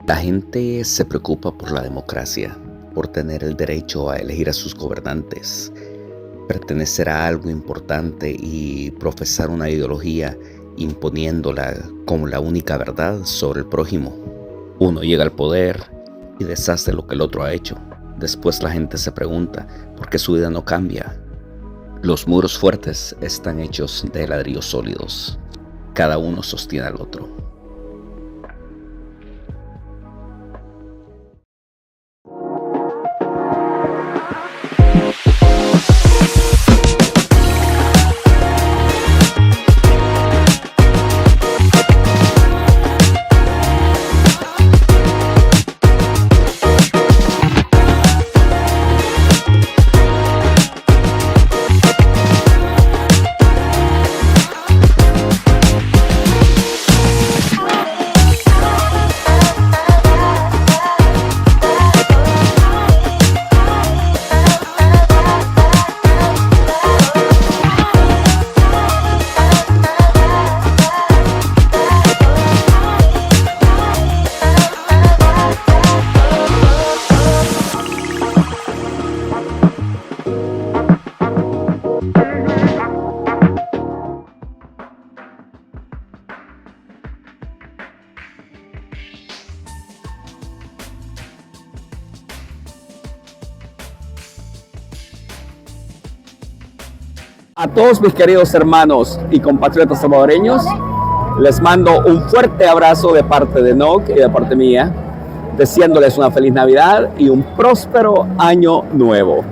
La gente se preocupa por la democracia, por tener el derecho a elegir a sus gobernantes, pertenecer a algo importante y profesar una ideología imponiéndola como la única verdad sobre el prójimo. Uno llega al poder y deshace lo que el otro ha hecho. Después la gente se pregunta por qué su vida no cambia. Los muros fuertes están hechos de ladrillos sólidos. Cada uno sostiene al otro. A todos mis queridos hermanos y compatriotas salvadoreños, les mando un fuerte abrazo de parte de Enoch y de parte mía, deseándoles una feliz Navidad y un próspero año nuevo.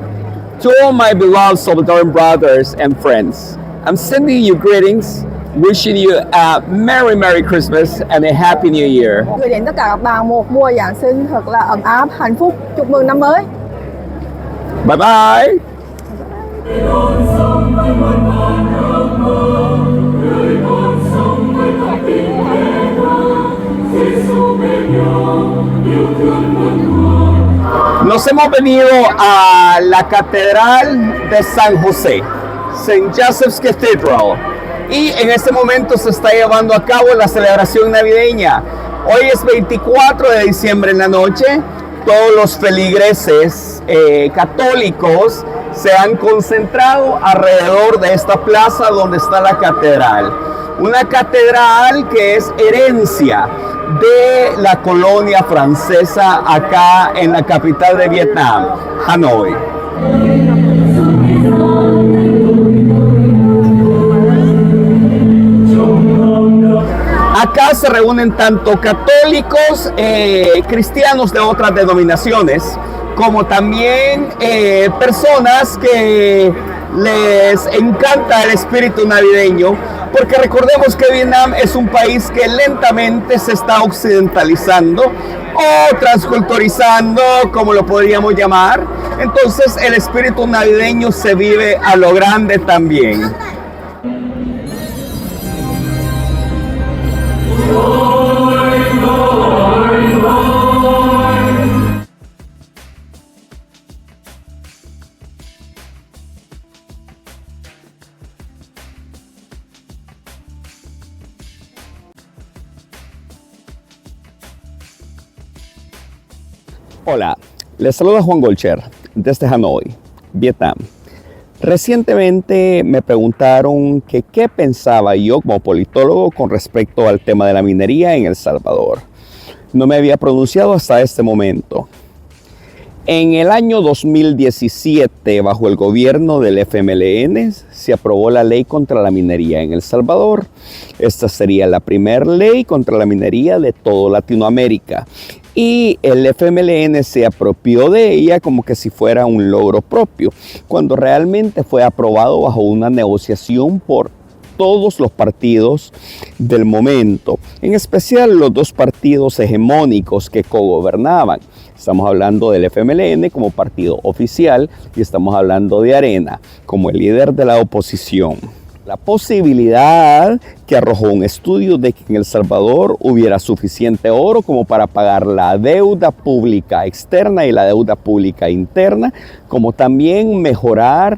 To all my beloved Salvadoran brothers and friends, I'm sending you greetings, wishing you a Merry Christmas and a Happy New Year. Gửi đến tất cả các bạn một mùa Giáng sinh thật là ấm áp, hạnh phúc, chúc mừng năm mới. Bye bye. Nos hemos venido a la Catedral de San José, St. Joseph's Cathedral, y en este momento se está llevando a cabo la celebración navideña. Hoy es 24 de diciembre en la noche. Todos los feligreses católicos se han concentrado alrededor de esta plaza donde está la catedral. Una catedral que es herencia de la colonia francesa acá en la capital de Vietnam, Hanoi. Acá se reúnen tanto católicos, cristianos de otras denominaciones, como también personas que les encanta el espíritu navideño, porque recordemos que Vietnam es un país que lentamente se está occidentalizando o transculturizando, como lo podríamos llamar. Entonces el espíritu navideño se vive a lo grande también. Hola, les saluda Juan Golcher desde Hanoi, Vietnam. Recientemente me preguntaron que qué pensaba yo como politólogo con respecto al tema de la minería en El Salvador. No me había pronunciado hasta este momento. En el año 2017, bajo el gobierno del FMLN, se aprobó la ley contra la minería en El Salvador. Esta sería la primera ley contra la minería de toda Latinoamérica. Y el FMLN se apropió de ella como que si fuera un logro propio, cuando realmente fue aprobado bajo una negociación por todos los partidos del momento, en especial los dos partidos hegemónicos que cogobernaban. Estamos hablando del FMLN como partido oficial y estamos hablando de Arena como el líder de la oposición. La posibilidad que arrojó un estudio de que en El Salvador hubiera suficiente oro como para pagar la deuda pública externa y la deuda pública interna, como también mejorar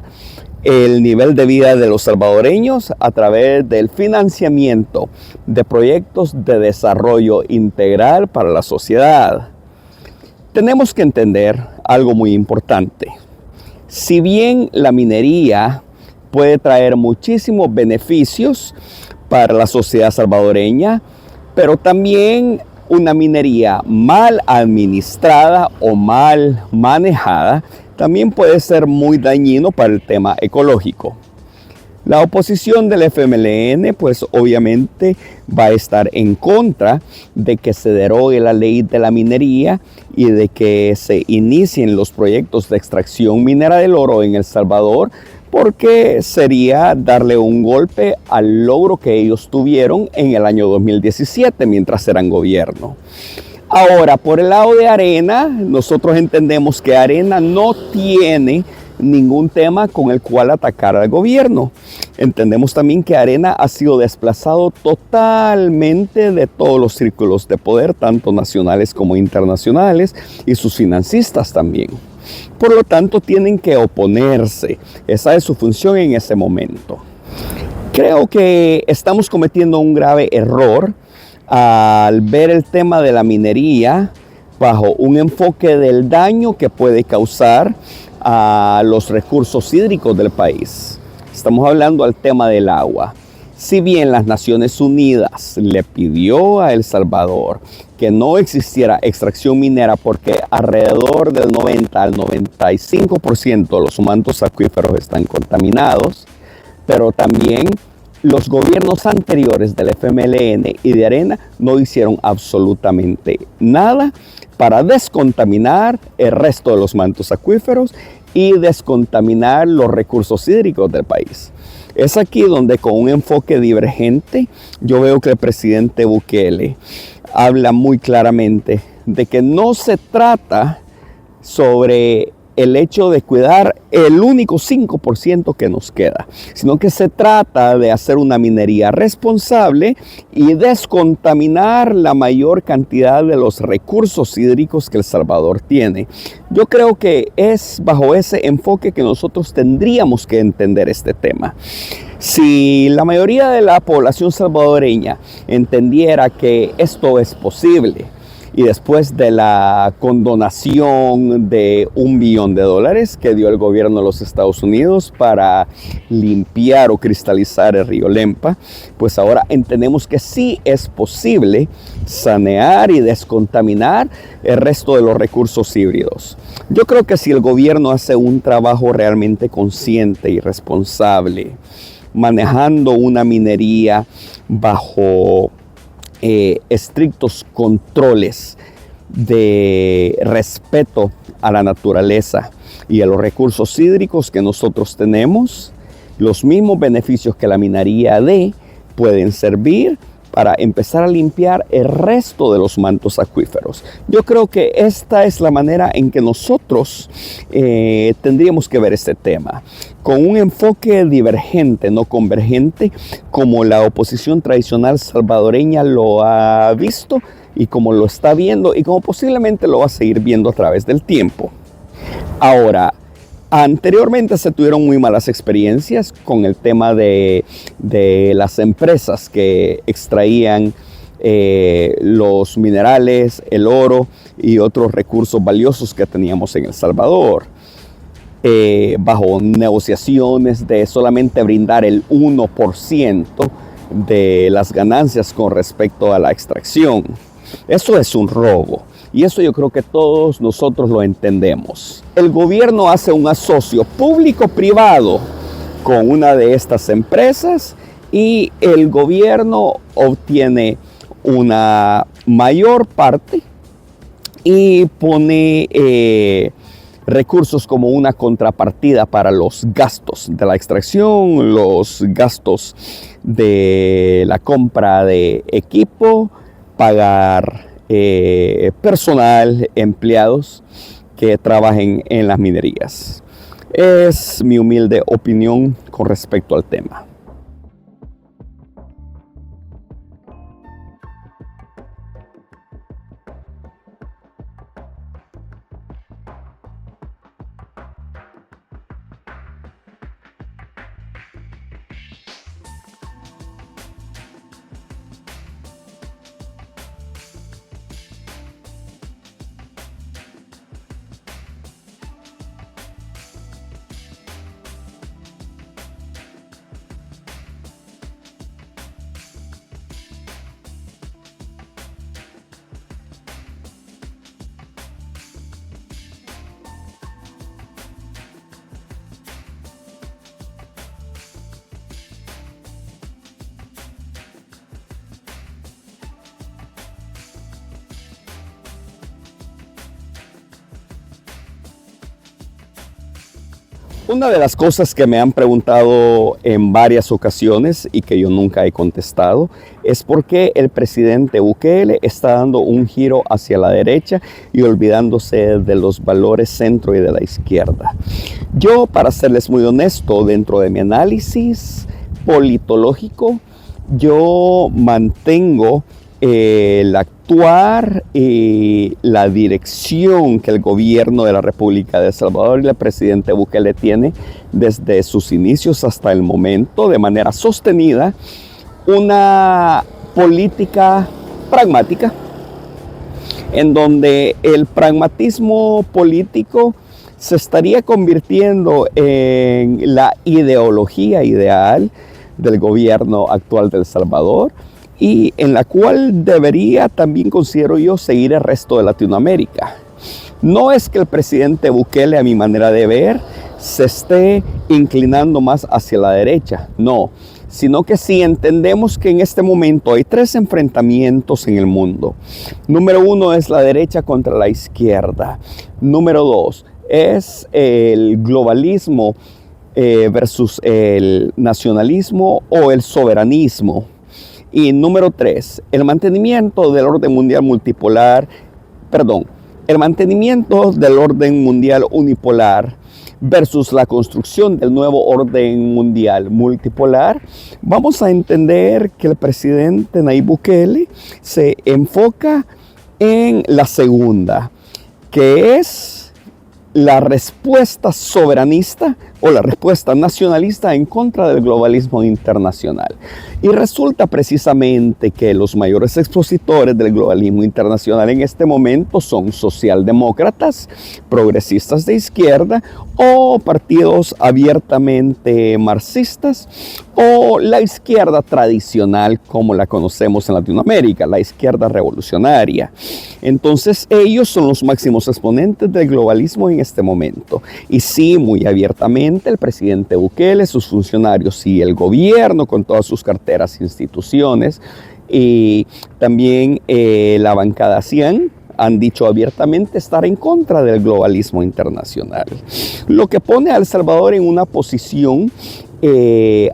el nivel de vida de los salvadoreños a través del financiamiento de proyectos de desarrollo integral para la sociedad. Tenemos que entender algo muy importante. Si bien la minería puede traer muchísimos beneficios para la sociedad salvadoreña, pero también una minería mal administrada o mal manejada también puede ser muy dañino para el tema ecológico. La oposición del FMLN pues obviamente va a estar en contra de que se derogue la ley de la minería y de que se inicien los proyectos de extracción minera del oro en El Salvador, porque sería darle un golpe al logro que ellos tuvieron en el año 2017 mientras eran gobierno. Ahora, por el lado de Arena, nosotros entendemos que Arena no tiene ningún tema con el cual atacar al gobierno. Entendemos también que Arena ha sido desplazado totalmente de todos los círculos de poder, tanto nacionales como internacionales, y sus financistas también. Por lo tanto, tienen que oponerse. Esa es su función en ese momento. Creo que estamos cometiendo un grave error al ver el tema de la minería bajo un enfoque del daño que puede causar a los recursos hídricos del país. Estamos hablando del tema del agua. Si bien las Naciones Unidas le pidió a El Salvador que no existiera extracción minera porque alrededor del 90 al 95% de los mantos acuíferos están contaminados, pero también los gobiernos anteriores del FMLN y de Arena no hicieron absolutamente nada para descontaminar el resto de los mantos acuíferos y descontaminar los recursos hídricos del país. Es aquí donde, con un enfoque divergente, yo veo que el presidente Bukele habla muy claramente de que no se trata sobre el hecho de cuidar el único 5% que nos queda, sino que se trata de hacer una minería responsable y descontaminar la mayor cantidad de los recursos hídricos que El Salvador tiene. Yo creo que es bajo ese enfoque que nosotros tendríamos que entender este tema. Si la mayoría de la población salvadoreña entendiera que esto es posible, y después de la condonación de $1 billón que dio el gobierno de los Estados Unidos para limpiar o cristalizar el río Lempa, pues ahora entendemos que sí es posible sanear y descontaminar el resto de los recursos hídricos. Yo creo que si el gobierno hace un trabajo realmente consciente y responsable, manejando una minería bajo estrictos controles de respeto a la naturaleza y a los recursos hídricos que nosotros tenemos, los mismos beneficios que la minería dé pueden servir para empezar a limpiar el resto de los mantos acuíferos. Yo creo que esta es la manera en que nosotros tendríamos que ver este tema, con un enfoque divergente, no convergente, como la oposición tradicional salvadoreña lo ha visto y como lo está viendo y como posiblemente lo va a seguir viendo a través del tiempo. Ahora, anteriormente se tuvieron muy malas experiencias con el tema de las empresas que extraían los minerales, el oro y otros recursos valiosos que teníamos en El Salvador, bajo negociaciones de solamente brindar el 1% de las ganancias con respecto a la extracción. Eso es un robo. Y eso yo creo que todos nosotros lo entendemos. El gobierno hace un asocio público-privado con una de estas empresas y el gobierno obtiene una mayor parte y pone recursos como una contrapartida para los gastos de la extracción, los gastos de la compra de equipo, pagar personal, empleados que trabajen en las minerías. Es mi humilde opinión con respecto al tema. Una de las cosas que me han preguntado en varias ocasiones y que yo nunca he contestado es por qué el presidente Bukele está dando un giro hacia la derecha y olvidándose de los valores centro y de la izquierda. Yo, para serles muy honesto, dentro de mi análisis politológico, yo mantengo el actuar y la dirección que el gobierno de la República de El Salvador y el presidente Bukele tiene desde sus inicios hasta el momento, de manera sostenida, una política pragmática, en donde el pragmatismo político se estaría convirtiendo en la ideología ideal del gobierno actual de El Salvador, y en la cual debería también, considero yo, seguir el resto de Latinoamérica. No es que el presidente Bukele, a mi manera de ver, se esté inclinando más hacia la derecha, no, sino que si entendemos que en este momento hay tres enfrentamientos en el mundo. Número uno es la derecha contra la izquierda. Número dos es el globalismo versus el nacionalismo o el soberanismo. Y número tres, el mantenimiento del orden mundial el mantenimiento del orden mundial unipolar versus la construcción del nuevo orden mundial multipolar. Vamos a entender que el presidente Nayib Bukele se enfoca en la segunda, que es la respuesta soberanista o la respuesta nacionalista en contra del globalismo internacional. Y resulta precisamente que los mayores expositores del globalismo internacional en este momento son socialdemócratas, progresistas de izquierda o partidos abiertamente marxistas o la izquierda tradicional como la conocemos en Latinoamérica, la izquierda revolucionaria. Entonces ellos son los máximos exponentes del globalismo en este momento. Y sí, muy abiertamente el presidente Bukele, sus funcionarios y el gobierno con todas sus carteras e instituciones y también la bancada CIAN han dicho abiertamente estar en contra del globalismo internacional. Lo que pone a El Salvador en una posición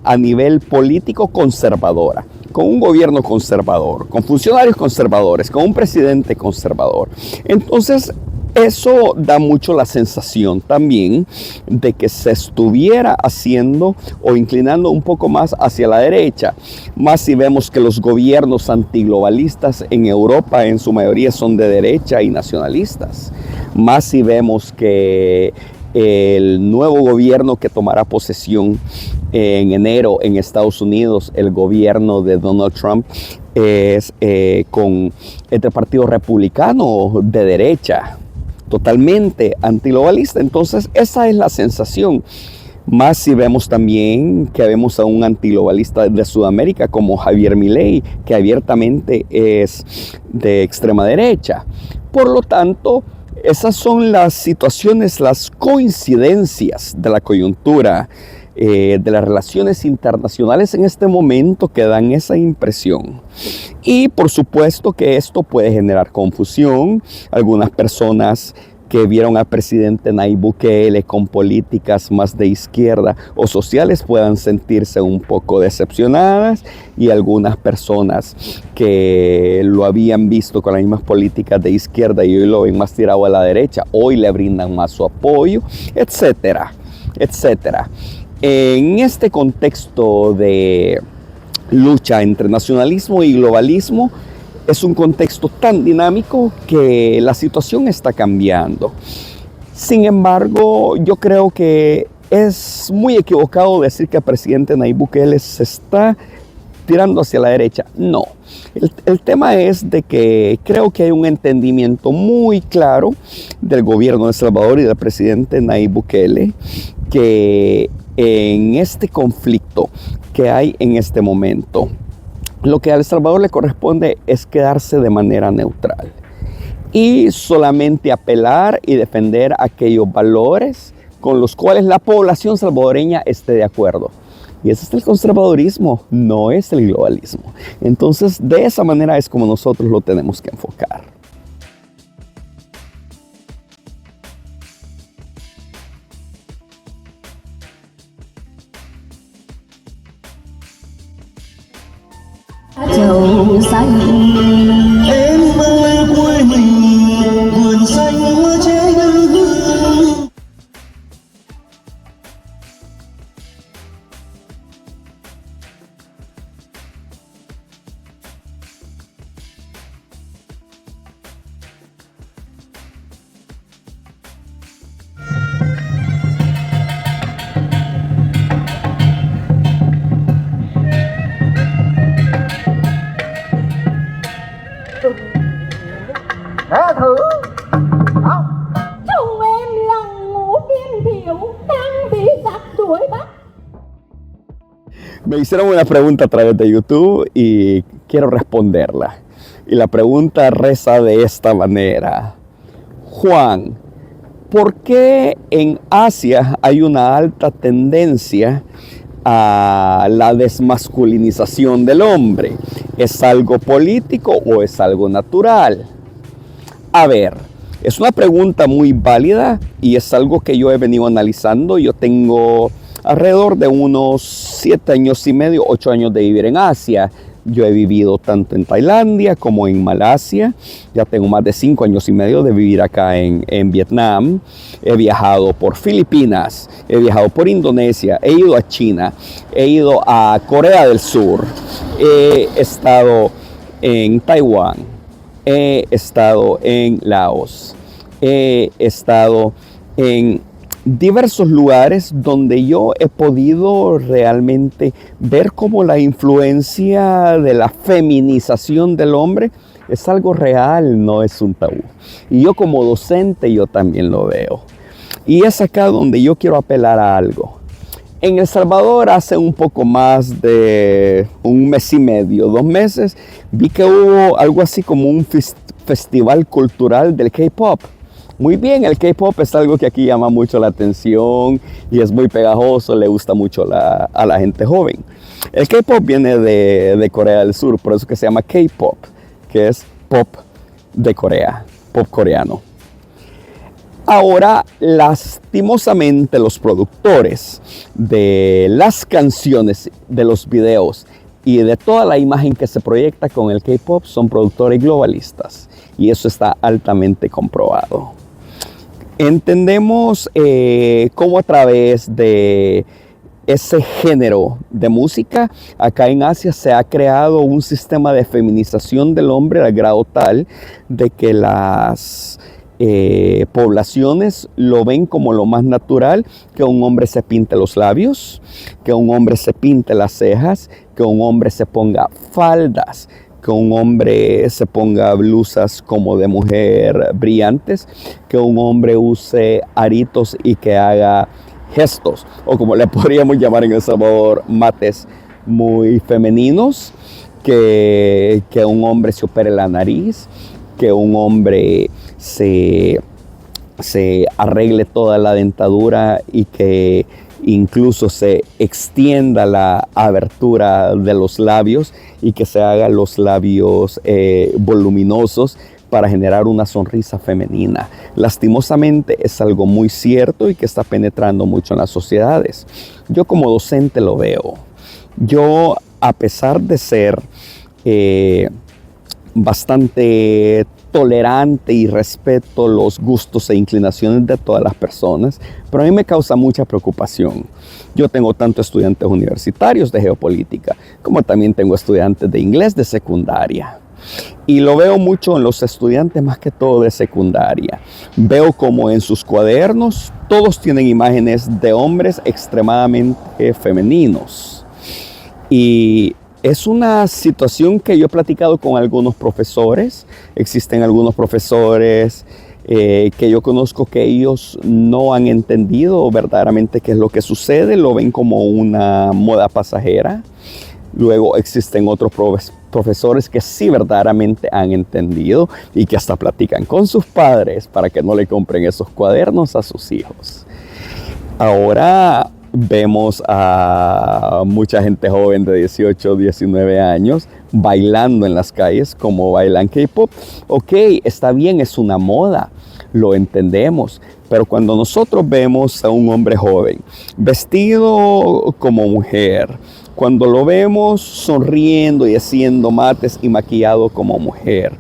a nivel político conservadora, con un gobierno conservador, con funcionarios conservadores, con un presidente conservador. Entonces, eso da mucho la sensación también de que se estuviera haciendo o inclinando un poco más hacia la derecha, más si vemos que los gobiernos antiglobalistas en Europa en su mayoría son de derecha y nacionalistas, más si vemos que el nuevo gobierno que tomará posesión en enero en Estados Unidos, el gobierno de Donald Trump, es entre partido republicano de derecha, totalmente antiglobalista. Entonces esa es la sensación. Más si vemos también que vemos a un antiglobalista de Sudamérica como Javier Milei, que abiertamente es de extrema derecha. Por lo tanto, esas son las situaciones, las coincidencias de la coyuntura de las relaciones internacionales en este momento que dan esa impresión. Y por supuesto que esto puede generar confusión. Algunas personas que vieron al presidente Nayib Bukele con políticas más de izquierda o sociales puedan sentirse un poco decepcionadas, y algunas personas que lo habían visto con las mismas políticas de izquierda y hoy lo ven más tirado a la derecha, hoy le brindan más su apoyo, etcétera, etcétera. En este contexto de lucha entre nacionalismo y globalismo, es un contexto tan dinámico que la situación está cambiando. Sin embargo, yo creo que es muy equivocado decir que el presidente Nayib Bukele se está tirando hacia la derecha. No. El tema es de que creo que hay un entendimiento muy claro del gobierno de El Salvador y del presidente Nayib Bukele que en este conflicto que hay en este momento, lo que a El Salvador le corresponde es quedarse de manera neutral y solamente apelar y defender aquellos valores con los cuales la población salvadoreña esté de acuerdo. Y ese es el conservadurismo, no es el globalismo. Entonces, de esa manera es como nosotros lo tenemos que enfocar. Chậu xanh em mang lên quê mình vườn xanh hoa trái như hương. chồng em lần ngủ kim thiệu đang bị giặc đuổi bắt. Me hicieron una pregunta a través de YouTube y quiero responderla. Y la pregunta reza de esta manera. Juan, ¿por qué en Asia hay una alta tendencia a la desmasculinización del hombre? ¿Es algo político o es algo natural? A ver, es una pregunta muy válida y es algo que yo he venido analizando. Yo tengo alrededor de unos 7 años y medio, 8 años de vivir en Asia. Yo he vivido tanto en Tailandia como en Malasia. Ya tengo más de 5 años y medio de vivir acá en Vietnam. He viajado por Filipinas, he viajado por Indonesia, he ido a China, he ido a Corea del Sur, he estado en Taiwán, he estado en Laos, he estado en diversos lugares donde yo he podido realmente ver cómo la influencia de la feminización del hombre es algo real, no es un tabú. Y yo como docente yo también lo veo. Y es acá donde yo quiero apelar a algo. En El Salvador hace un poco más de un mes y medio, 2 meses, vi que hubo algo así como un festival cultural del K-pop. Muy bien, el K-pop es algo que aquí llama mucho la atención y es muy pegajoso, le gusta mucho a la gente joven. El K-pop viene de Corea del Sur, por eso que se llama K-pop, que es pop de Corea, pop coreano. Ahora, lastimosamente, los productores de las canciones, de los videos y de toda la imagen que se proyecta con el K-pop son productores globalistas y eso está altamente comprobado. Entendemos cómo a través de ese género de música acá en Asia se ha creado un sistema de feminización del hombre al grado tal de que las poblaciones lo ven como lo más natural que un hombre se pinte los labios, que un hombre se pinte las cejas, que un hombre se ponga faldas, que un hombre se ponga blusas como de mujer brillantes, que un hombre use aritos y que haga gestos, o como le podríamos llamar en El Salvador, mates muy femeninos, que un hombre se opere la nariz, que un hombre se arregle toda la dentadura y que incluso se extienda la abertura de los labios y que se hagan los labios voluminosos para generar una sonrisa femenina. Lastimosamente es algo muy cierto y que está penetrando mucho en las sociedades. Yo como docente lo veo. Yo, a pesar de ser bastante tolerante y respeto los gustos e inclinaciones de todas las personas, pero a mí me causa mucha preocupación. Yo tengo tanto estudiantes universitarios de geopolítica, como también tengo estudiantes de inglés de secundaria. Y lo veo mucho en los estudiantes más que todo de secundaria. Veo como en sus cuadernos todos tienen imágenes de hombres extremadamente femeninos. Y es una situación que yo he platicado con algunos profesores. Existen algunos profesores que yo conozco que ellos no han entendido verdaderamente qué es lo que sucede, lo ven como una moda pasajera. Luego existen otros profesores que sí verdaderamente han entendido y que hasta platican con sus padres para que no le compren esos cuadernos a sus hijos. Ahora vemos a mucha gente joven de 18, 19 años bailando en las calles como bailan K-pop. Ok, está bien, es una moda, lo entendemos. Pero cuando nosotros vemos a un hombre joven vestido como mujer Cuando lo vemos sonriendo y haciendo mates y maquillado como mujer.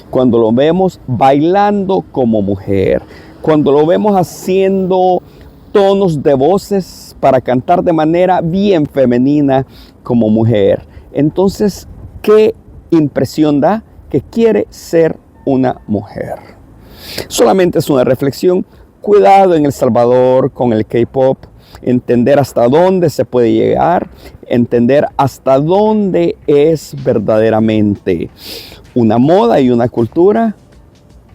Cuando lo vemos bailando como mujer. Cuando lo vemos haciendo tonos de voces para cantar de manera bien femenina como mujer. Entonces, ¿qué impresión da? Que quiere ser una mujer. Solamente es una reflexión. Cuidado en El Salvador con el K-pop. Entender hasta dónde se puede llegar. Entender hasta dónde es verdaderamente una moda y una cultura.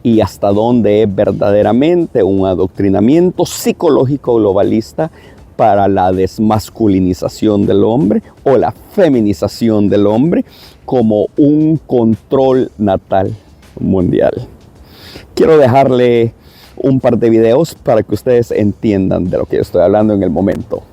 Y hasta dónde es verdaderamente un adoctrinamiento psicológico globalista para la desmasculinización del hombre o la feminización del hombre como un control natal mundial. Quiero dejarle un par de videos para que ustedes entiendan de lo que yo estoy hablando en el momento.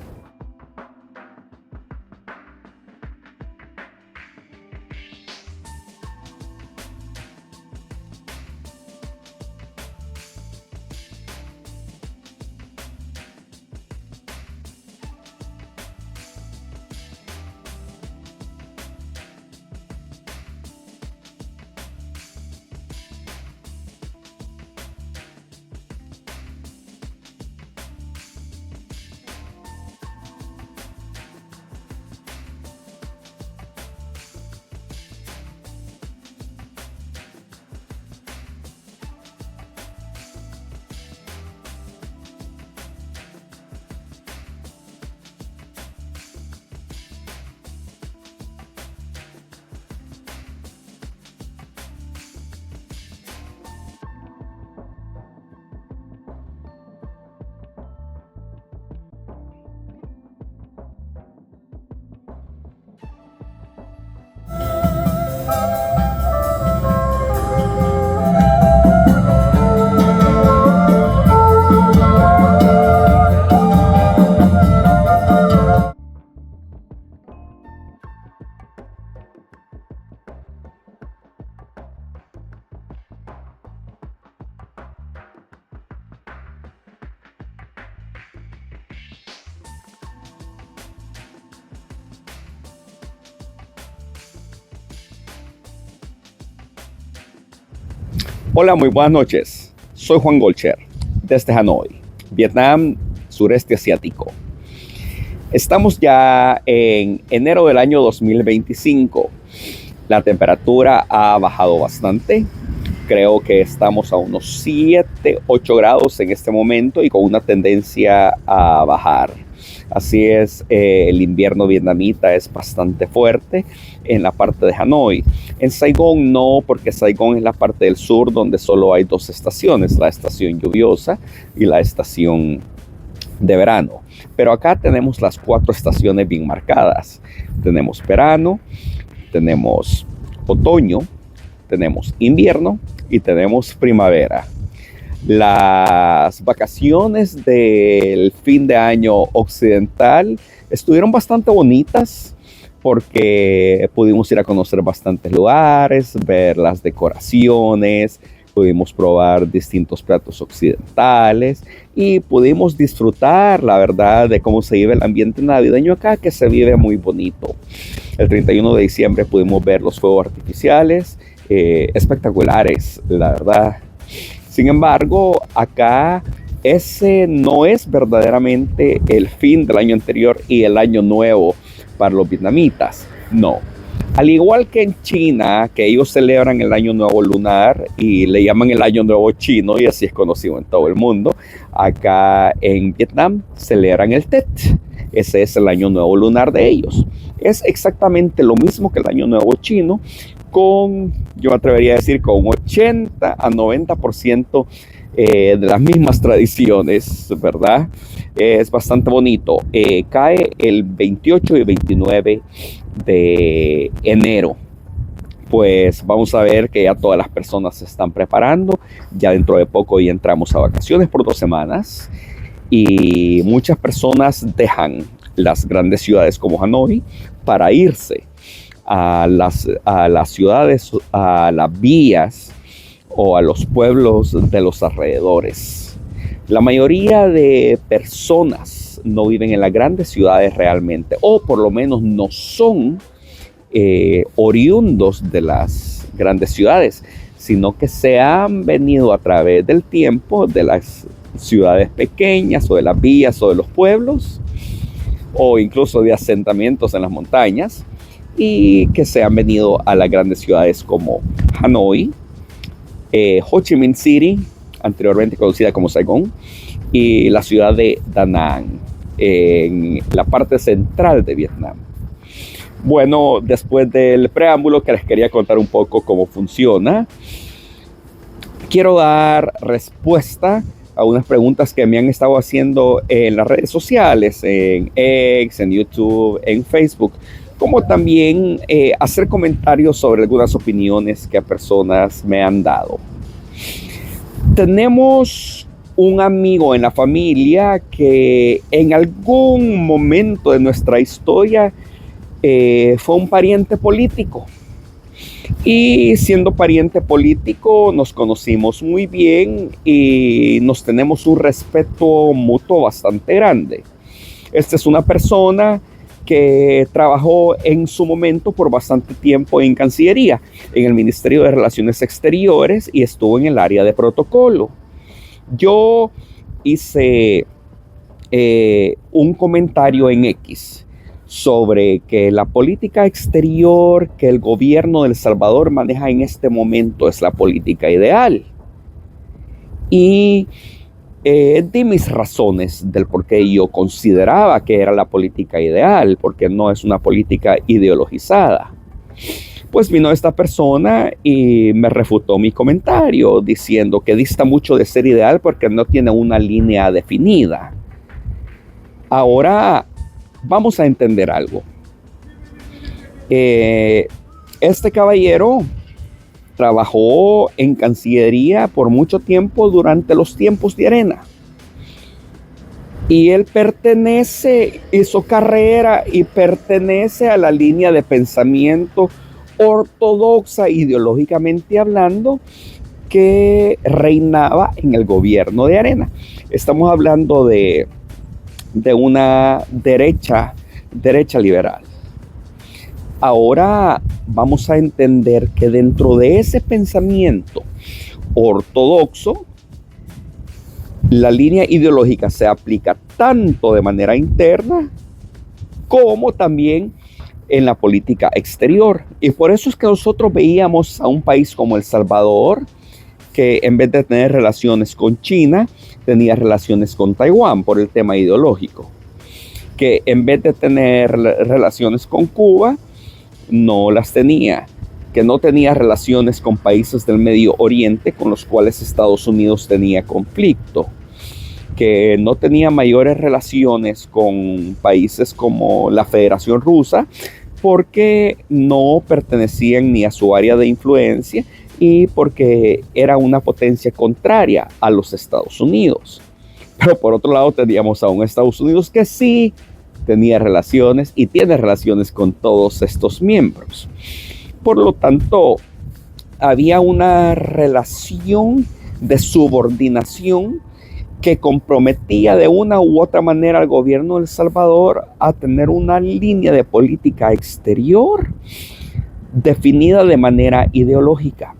Hola, muy buenas noches. Soy Juan Golcher, desde Hanoi, Vietnam, sureste asiático. Estamos ya en enero del año 2025. La temperatura ha bajado bastante. Creo que estamos a unos 7, 8 grados en este momento y con una tendencia a bajar. Así es, el invierno vietnamita es bastante fuerte en la parte de Hanoi. En Saigón no, porque Saigón es la parte del sur donde solo hay 2 estaciones, la estación lluviosa y la estación de verano. Pero acá tenemos las 4 estaciones bien marcadas. Tenemos verano, tenemos otoño, tenemos invierno y tenemos primavera. Las vacaciones del fin de año occidental estuvieron bastante bonitas porque pudimos ir a conocer bastantes lugares, ver las decoraciones, pudimos probar distintos platos occidentales y pudimos disfrutar, la verdad, de cómo se vive el ambiente navideño acá, que se vive muy bonito. El 31 de diciembre pudimos ver los fuegos artificiales, espectaculares, la verdad. Sin embargo, acá ese no es verdaderamente el fin del año anterior y el año nuevo para los vietnamitas. No. Al igual que en China, que ellos celebran el año nuevo lunar y le llaman el año nuevo chino y así es conocido en todo el mundo, acá en Vietnam celebran el Tet. Ese es el año nuevo lunar de ellos. Es exactamente lo mismo que el año nuevo chino, con, yo me atrevería a decir, con 80 a 90% de las mismas tradiciones, ¿verdad? Es bastante bonito. Cae el 28 y 29 de enero. Pues vamos a ver que ya todas las personas se están preparando. Ya dentro de poco ya entramos a vacaciones por 2 semanas. Y muchas personas dejan las grandes ciudades como Hanoi para irse a las ciudades, a las vías o a los pueblos de los alrededores. La mayoría de personas no viven en las grandes ciudades realmente, o por lo menos no son oriundos de las grandes ciudades, sino que se han venido a través del tiempo de las ciudades pequeñas o de las villas o de los pueblos, o incluso de asentamientos en las montañas, y que se han venido a las grandes ciudades como Hanoi, Ho Chi Minh City, anteriormente conocida como Saigón, y la ciudad de Da Nang, en la parte central de Vietnam. Bueno, después del preámbulo que les quería contar un poco cómo funciona, quiero dar respuesta a unas preguntas que me han estado haciendo en las redes sociales, en X, en YouTube, en Facebook, como también hacer comentarios sobre algunas opiniones que personas me han dado. Tenemos un amigo en la familia que en algún momento de nuestra historia fue un pariente político. Y siendo pariente político nos conocimos muy bien y nos tenemos un respeto mutuo bastante grande. Esta es una persona que trabajó en su momento por bastante tiempo en Cancillería, en el Ministerio de Relaciones Exteriores, y estuvo en el área de protocolo. Yo hice un comentario en X sobre que la política exterior que el gobierno de El Salvador maneja en este momento es la política ideal. Y di mis razones del por qué yo consideraba que era la política ideal, porque no es una política ideologizada. Pues vino esta persona y me refutó mi comentario diciendo que dista mucho de ser ideal porque no tiene una línea definida. Ahora vamos a entender algo. Este caballero trabajó en Cancillería por mucho tiempo durante los tiempos de Arena. Y él hizo carrera y pertenece a la línea de pensamiento ortodoxa, ideológicamente hablando, que reinaba en el gobierno de Arena. Estamos hablando de una derecha liberal. Ahora vamos a entender que dentro de ese pensamiento ortodoxo, la línea ideológica se aplica tanto de manera interna como también en la política exterior. Y por eso es que nosotros veíamos a un país como El Salvador, que en vez de tener relaciones con China, tenía relaciones con Taiwán por el tema ideológico. Que en vez de tener relaciones con Cuba, no las tenía. Que no tenía relaciones con países del Medio Oriente con los cuales Estados Unidos tenía conflicto. Que no tenía mayores relaciones con países como la Federación Rusa porque no pertenecían ni a su área de influencia y porque era una potencia contraria a los Estados Unidos. Pero por otro lado teníamos a un Estados Unidos que sí tenía relaciones y tiene relaciones con todos estos miembros. Por lo tanto, había una relación de subordinación que comprometía de una u otra manera al gobierno de El Salvador a tener una línea de política exterior definida de manera ideológica.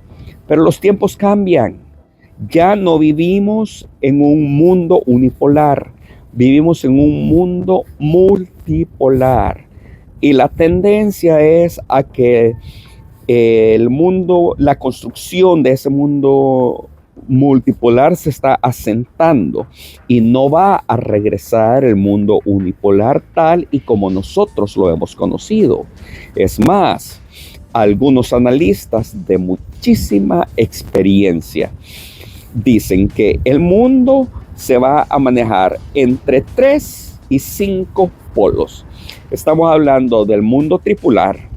Pero los tiempos cambian. Ya no vivimos en un mundo unipolar, vivimos en un mundo multipolar. Y la tendencia es a que el mundo, la construcción de ese mundo multipolar se está asentando y no va a regresar el mundo unipolar tal y como nosotros lo hemos conocido. Es más, algunos analistas de muchísima experiencia dicen que el mundo se va a manejar entre 3 y 5 polos. Estamos hablando del mundo tripolar,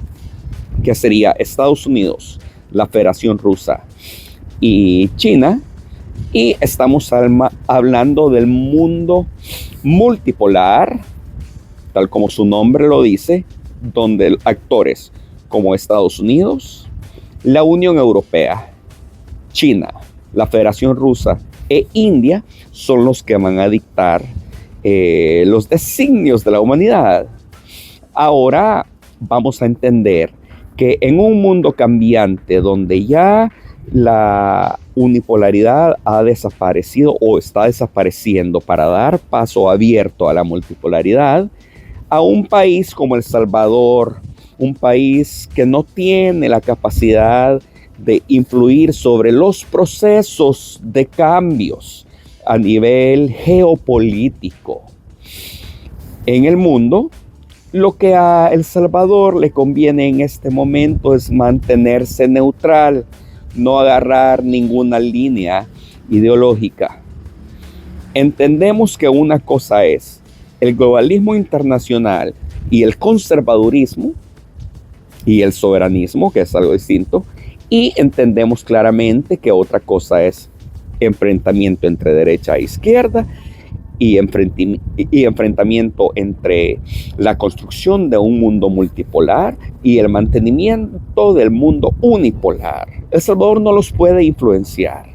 que sería Estados Unidos, la Federación Rusa y China, y estamos hablando del mundo multipolar, tal como su nombre lo dice, donde actores como Estados Unidos, la Unión Europea, China, la Federación Rusa e India son los que van a dictar los designios de la humanidad. Ahora vamos a entender que en un mundo cambiante donde ya la unipolaridad ha desaparecido o está desapareciendo para dar paso abierto a la multipolaridad, a un país como El Salvador, un país que no tiene la capacidad de influir sobre los procesos de cambios a nivel geopolítico en el mundo, lo que a El Salvador le conviene en este momento es mantenerse neutral, no agarrar ninguna línea ideológica. Entendemos que una cosa es el globalismo internacional y el conservadurismo y el soberanismo, que es algo distinto, y entendemos claramente que otra cosa es enfrentamiento entre derecha e izquierda y enfrentamiento entre la construcción de un mundo multipolar y el mantenimiento del mundo unipolar. El Salvador no los puede influenciar.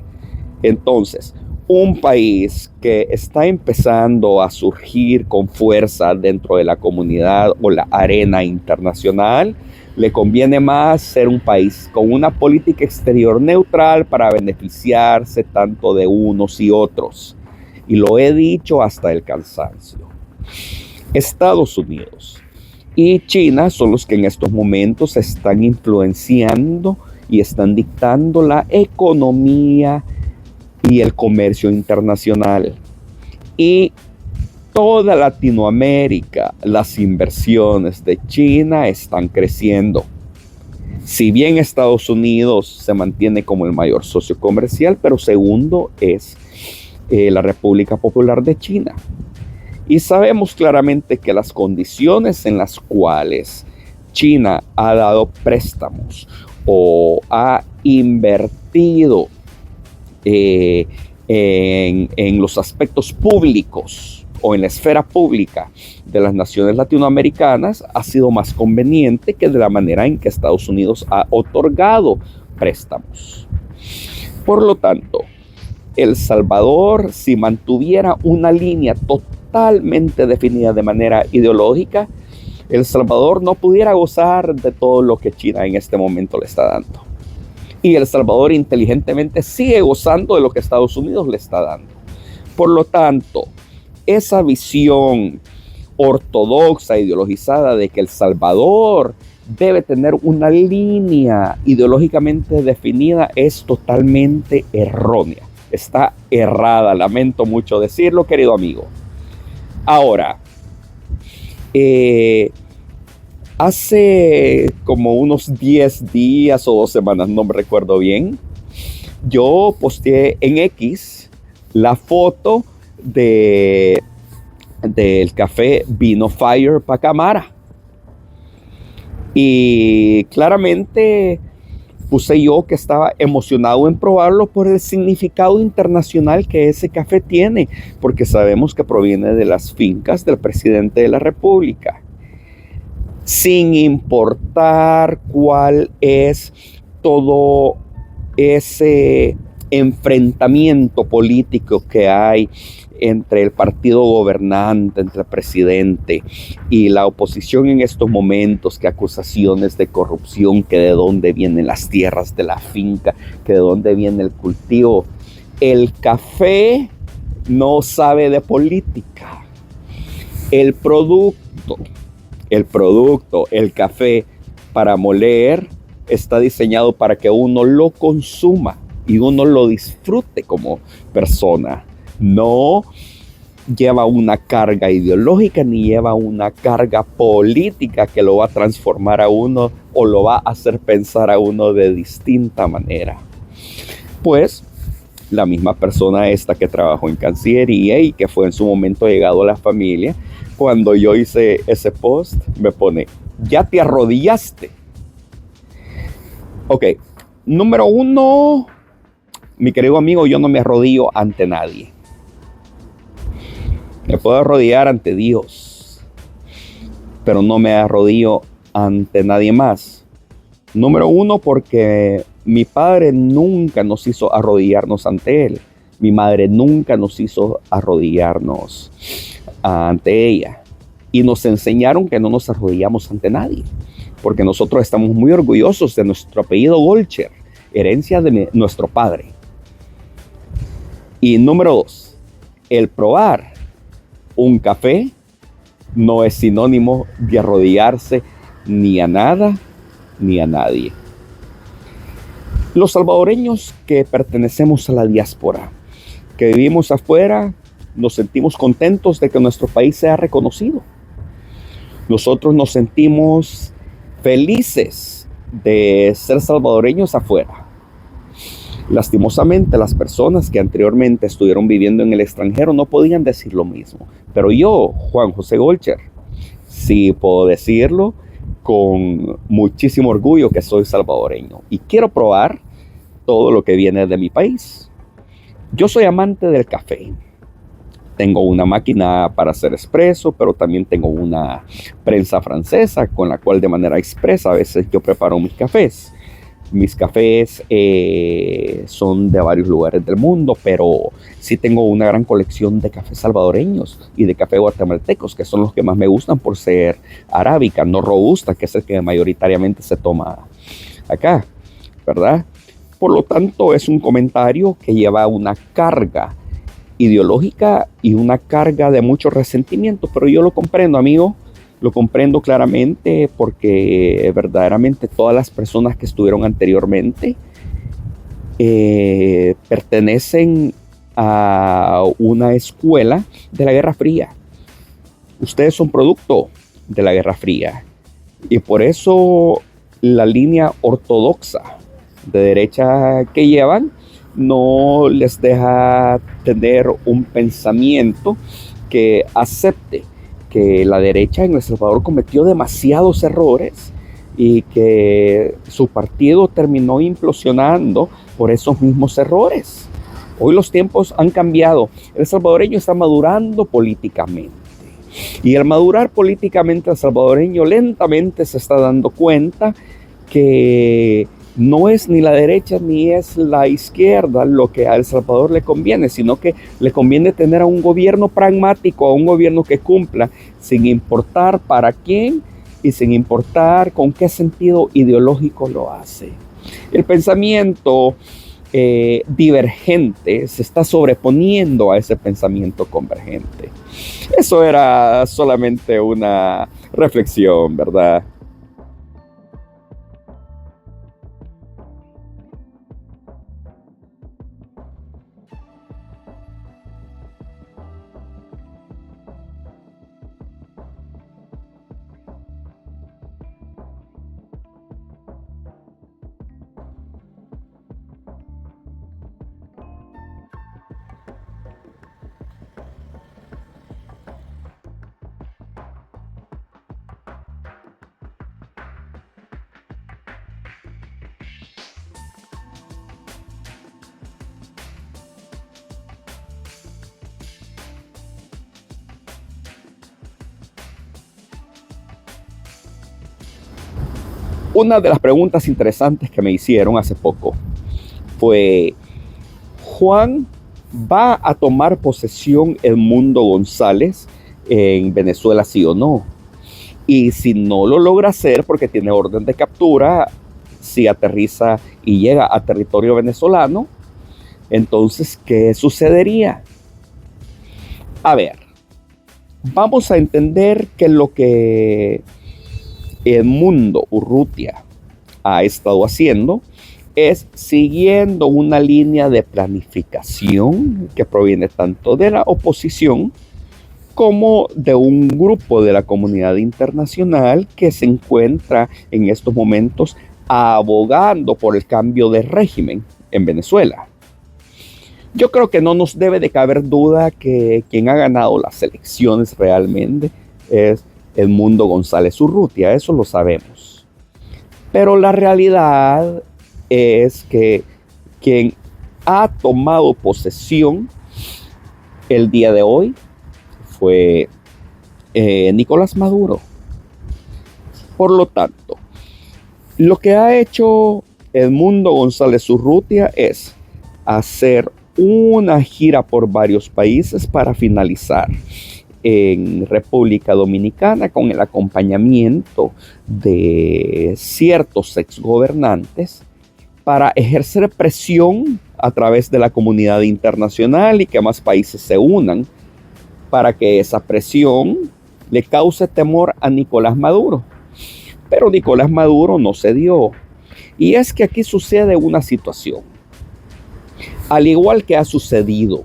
Entonces, un país que está empezando a surgir con fuerza dentro de la comunidad o la arena internacional, le conviene más ser un país con una política exterior neutral para beneficiarse tanto de unos y otros. Y lo he dicho hasta el cansancio. Estados Unidos y China son los que en estos momentos están influenciando y están dictando la economía y el comercio internacional. Y toda Latinoamérica, las inversiones de China están creciendo. Si bien Estados Unidos se mantiene como el mayor socio comercial, pero segundo es la República Popular de China. Y sabemos claramente que las condiciones en las cuales China ha dado préstamos o ha invertido en los aspectos públicos o en la esfera pública de las naciones latinoamericanas ha sido más conveniente que de la manera en que Estados Unidos ha otorgado préstamos. Por lo tanto, El Salvador, si mantuviera una línea totalmente definida de manera ideológica, El Salvador no pudiera gozar de todo lo que China en este momento le está dando. Y El Salvador inteligentemente sigue gozando de lo que Estados Unidos le está dando. Por lo tanto, esa visión ortodoxa, ideologizada de que El Salvador debe tener una línea ideológicamente definida es totalmente errónea. Está errada, lamento mucho decirlo, querido amigo. Ahora, hace como unos 10 días o 2 semanas, no me recuerdo bien, yo posteé en X la foto del café Vino Fire Pacamara. Y claramente puse yo que estaba emocionado en probarlo por el significado internacional que ese café tiene, porque sabemos que proviene de las fincas del presidente de la República. Sin importar cuál es todo ese enfrentamiento político que hay entre el partido gobernante, entre el presidente y la oposición en estos momentos, que acusaciones de corrupción, que de dónde vienen las tierras de la finca, que de dónde viene el cultivo. El café no sabe de política. El producto, el café para moler está diseñado para que uno lo consuma y uno lo disfrute como persona. No lleva una carga ideológica ni lleva una carga política que lo va a transformar a uno o lo va a hacer pensar a uno de distinta manera. Pues la misma persona esta que trabajó en Cancillería y que fue en su momento llegado a la familia, cuando yo hice ese post, me pone: ¿ya te arrodillaste? Ok, número 1, mi querido amigo, yo no me arrodillo ante nadie. Me puedo arrodillar ante Dios, pero no me arrodillo ante nadie más. Número 1, porque mi padre nunca nos hizo arrodillarnos ante Él. Mi madre nunca nos hizo arrodillarnos ante ella. Y nos enseñaron que no nos arrodillamos ante nadie, porque nosotros estamos muy orgullosos de nuestro apellido Golcher, herencia de nuestro padre. Y número 2, el probar un café no es sinónimo de arrodillarse ni a nada ni a nadie. Los salvadoreños que pertenecemos a la diáspora, que vivimos afuera, nos sentimos contentos de que nuestro país sea reconocido. Nosotros nos sentimos felices de ser salvadoreños afuera. Lastimosamente, las personas que anteriormente estuvieron viviendo en el extranjero no podían decir lo mismo. Pero yo, Juan José Golcher, sí puedo decirlo con muchísimo orgullo que soy salvadoreño. Y quiero probar todo lo que viene de mi país. Yo soy amante del café. Tengo una máquina para hacer espresso, pero también tengo una prensa francesa con la cual de manera expresa a veces yo preparo mis cafés. Mis cafés son de varios lugares del mundo, pero sí tengo una gran colección de cafés salvadoreños y de café guatemaltecos, que son los que más me gustan por ser arábica, no robusta, que es el que mayoritariamente se toma acá, ¿verdad? Por lo tanto, es un comentario que lleva una carga ideológica y una carga de mucho resentimiento, pero yo lo comprendo, amigo. Lo comprendo claramente porque verdaderamente todas las personas que estuvieron anteriormente pertenecen a una escuela de la Guerra Fría. Ustedes son producto de la Guerra Fría y por eso la línea ortodoxa de derecha que llevan no les deja tener un pensamiento que acepte que la derecha en El Salvador cometió demasiados errores y que su partido terminó implosionando por esos mismos errores. Hoy los tiempos han cambiado. El salvadoreño está madurando políticamente. Y al madurar políticamente, el salvadoreño lentamente se está dando cuenta que no es ni la derecha ni es la izquierda lo que a El Salvador le conviene, sino que le conviene tener a un gobierno pragmático, a un gobierno que cumpla sin importar para quién y sin importar con qué sentido ideológico lo hace. El pensamiento divergente se está sobreponiendo a ese pensamiento convergente. Eso era solamente una reflexión, ¿verdad? Una de las preguntas interesantes que me hicieron hace poco fue: ¿Juan va a tomar posesión Edmundo González en Venezuela, sí o no? Y si no lo logra hacer porque tiene orden de captura, si aterriza y llega a territorio venezolano, entonces, ¿qué sucedería? A ver, vamos a entender que lo que Edmundo Urrutia ha estado haciendo es siguiendo una línea de planificación que proviene tanto de la oposición como de un grupo de la comunidad internacional que se encuentra en estos momentos abogando por el cambio de régimen en Venezuela. Yo creo que no nos debe de caber duda que quien ha ganado las elecciones realmente es Edmundo González Urrutia, eso lo sabemos. Pero la realidad es que quien ha tomado posesión el día de hoy fue Nicolás Maduro. Por lo tanto, lo que ha hecho Edmundo González Urrutia es hacer una gira por varios países para finalizar en República Dominicana con el acompañamiento de ciertos exgobernantes para ejercer presión a través de la comunidad internacional y que más países se unan para que esa presión le cause temor a Nicolás Maduro. Pero Nicolás Maduro no cedió. Y es que aquí sucede una situación. Al igual que ha sucedido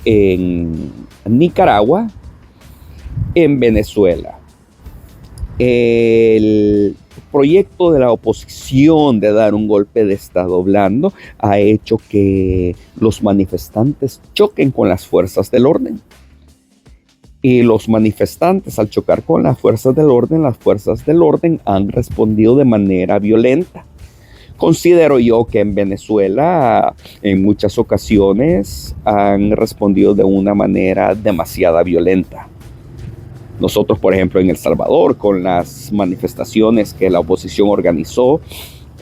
en Nicaragua, en Venezuela, el proyecto de la oposición de dar un golpe de Estado blando ha hecho que los manifestantes choquen con las fuerzas del orden. Y los manifestantes, al chocar con las fuerzas del orden han respondido de manera violenta. Considero yo que en Venezuela en muchas ocasiones han respondido de una manera demasiado violenta. Nosotros, por ejemplo, en El Salvador, con las manifestaciones que la oposición organizó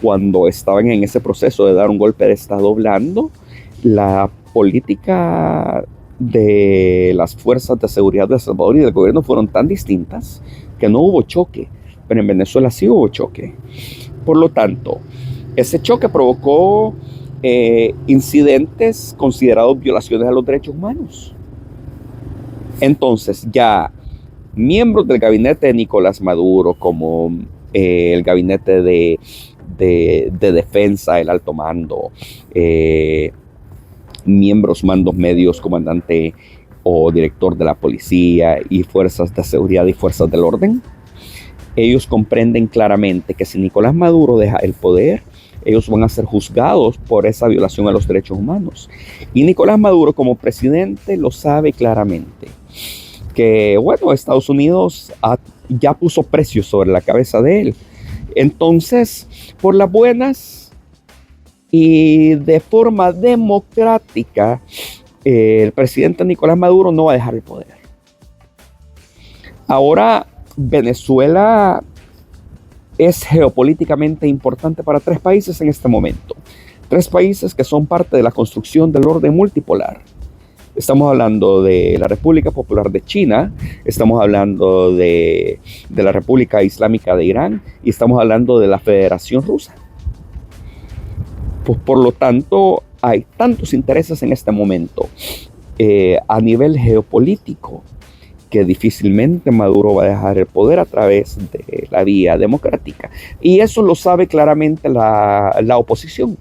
cuando estaban en ese proceso de dar un golpe de Estado blando, la política de las fuerzas de seguridad de El Salvador y del gobierno fueron tan distintas que no hubo choque, pero en Venezuela sí hubo choque. Por lo tanto, ese choque provocó incidentes considerados violaciones a los derechos humanos. Entonces, ya miembros del gabinete de Nicolás Maduro, como el gabinete de defensa, el alto mando, miembros, mandos medios, comandante o director de la policía y fuerzas de seguridad y fuerzas del orden, ellos comprenden claramente que si Nicolás Maduro deja el poder, ellos van a ser juzgados por esa violación a los derechos humanos. Y Nicolás Maduro como presidente lo sabe claramente. Que bueno, Estados Unidos ya puso precios sobre la cabeza de él. Entonces, por las buenas y de forma democrática, el presidente Nicolás Maduro no va a dejar el poder. Ahora, Venezuela es geopolíticamente importante para 3 países en este momento. 3 países que son parte de la construcción del orden multipolar. Estamos hablando de la República Popular de China, estamos hablando de la República Islámica de Irán y estamos hablando de la Federación Rusa. Pues por lo tanto, hay tantos intereses en este momento a nivel geopolítico que difícilmente Maduro va a dejar el poder a través de la vía democrática. Y eso lo sabe claramente la oposición.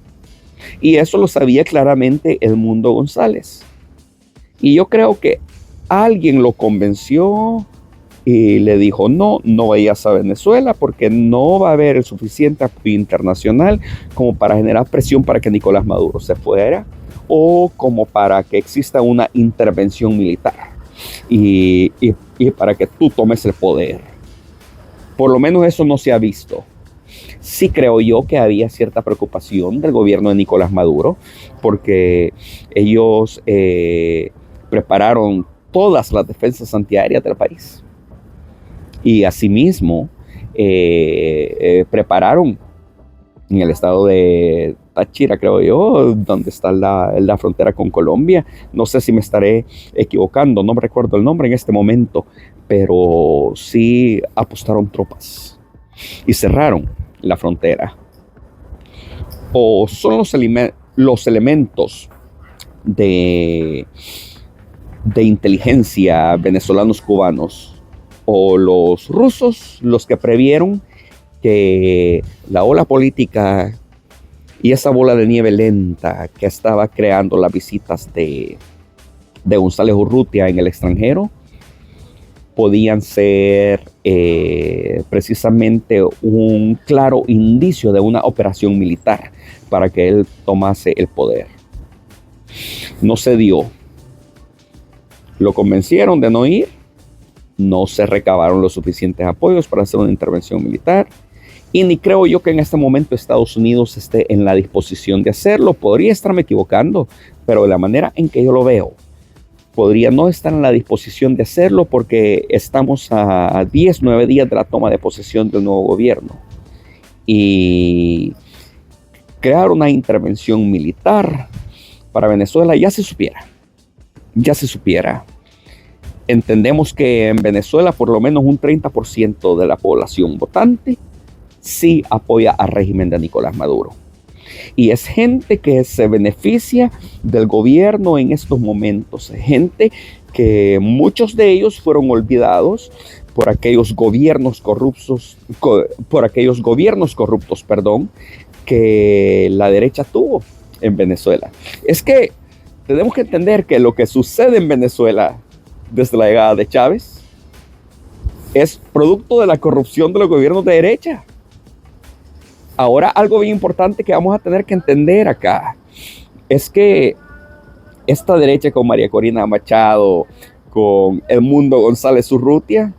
Y eso lo sabía claramente Edmundo González. Y yo creo que alguien lo convenció y le dijo, no vayas a Venezuela porque no va a haber el suficiente apoyo internacional como para generar presión para que Nicolás Maduro se fuera o como para que exista una intervención militar y para que tú tomes el poder. Por lo menos eso no se ha visto. Sí creo yo que había cierta preocupación del gobierno de Nicolás Maduro porque ellos prepararon todas las defensas antiaéreas del país. Y asimismo prepararon en el estado de Táchira, creo yo, donde está la frontera con Colombia. No sé si me estaré equivocando, no me recuerdo el nombre en este momento, pero sí apostaron tropas y cerraron la frontera. O son los elementos de inteligencia venezolanos cubanos o los rusos los que previeron que la ola política y esa bola de nieve lenta que estaba creando las visitas de González Urrutia en el extranjero podían ser precisamente un claro indicio de una operación militar para que él tomase el poder. No se dio. Lo convencieron de no ir, no se recabaron los suficientes apoyos para hacer una intervención militar y ni creo yo que en este momento Estados Unidos esté en la disposición de hacerlo. Podría estarme equivocando, pero de la manera en que yo lo veo, podría no estar en la disposición de hacerlo porque estamos a 9 días de la toma de posesión del nuevo gobierno. Y crear una intervención militar para Venezuela ya se supiera. entendemos que en Venezuela por lo menos un 30% de la población votante sí apoya al régimen de Nicolás Maduro. Y es gente que se beneficia del gobierno en estos momentos, gente que muchos de ellos fueron olvidados por aquellos gobiernos corruptos, que la derecha tuvo en Venezuela. Es que tenemos que entender que lo que sucede en Venezuela desde la llegada de Chávez es producto de la corrupción de los gobiernos de derecha. Ahora, algo bien importante que vamos a tener que entender acá es que esta derecha con María Corina Machado, con Edmundo González Urrutia,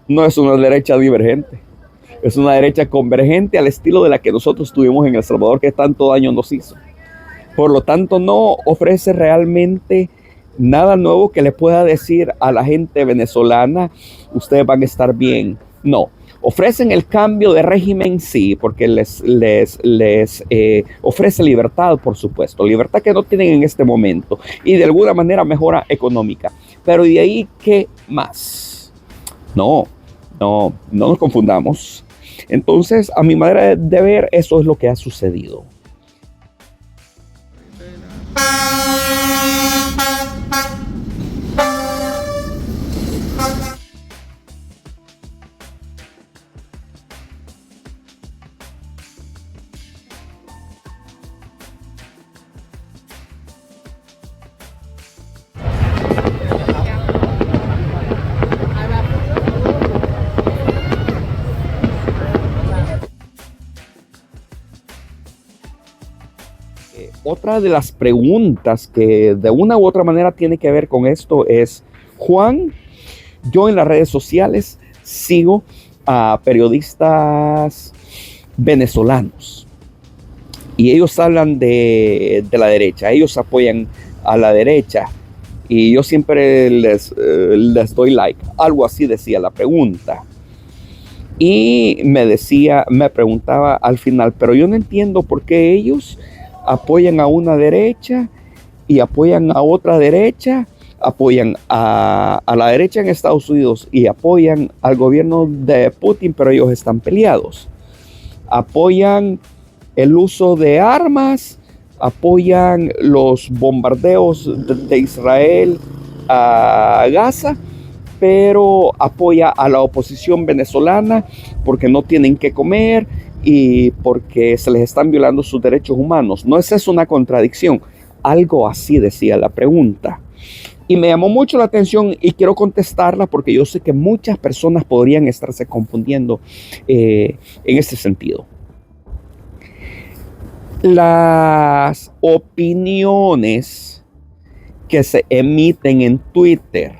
no es una derecha divergente. Es una derecha convergente al estilo de la que nosotros tuvimos en El Salvador, que tanto daño nos hizo. Por lo tanto, no ofrece realmente nada nuevo que le pueda decir a la gente venezolana, ustedes van a estar bien. No. Ofrecen el cambio de régimen, sí, porque les ofrece libertad, por supuesto, libertad que no tienen en este momento y de alguna manera mejora económica. Pero de ahí, ¿qué más? No nos confundamos. Entonces, a mi manera de ver, eso es lo que ha sucedido. Otra de las preguntas que de una u otra manera tiene que ver con esto es, Juan, yo en las redes sociales sigo a periodistas venezolanos y ellos hablan de la derecha, ellos apoyan a la derecha y yo siempre les doy like, algo así decía la pregunta. Y me preguntaba al final, pero yo no entiendo por qué ellos apoyan a una derecha y apoyan a otra derecha, apoyan a la derecha en Estados Unidos y apoyan al gobierno de Putin, pero ellos están peleados. Apoyan el uso de armas, apoyan los bombardeos de Israel a Gaza, pero apoya a la oposición venezolana porque no tienen que comer y porque se les están violando sus derechos humanos. ¿No es eso una contradicción? Algo así decía la pregunta. Y me llamó mucho la atención y quiero contestarla porque yo sé que muchas personas podrían estarse confundiendo en este sentido. Las opiniones que se emiten en Twitter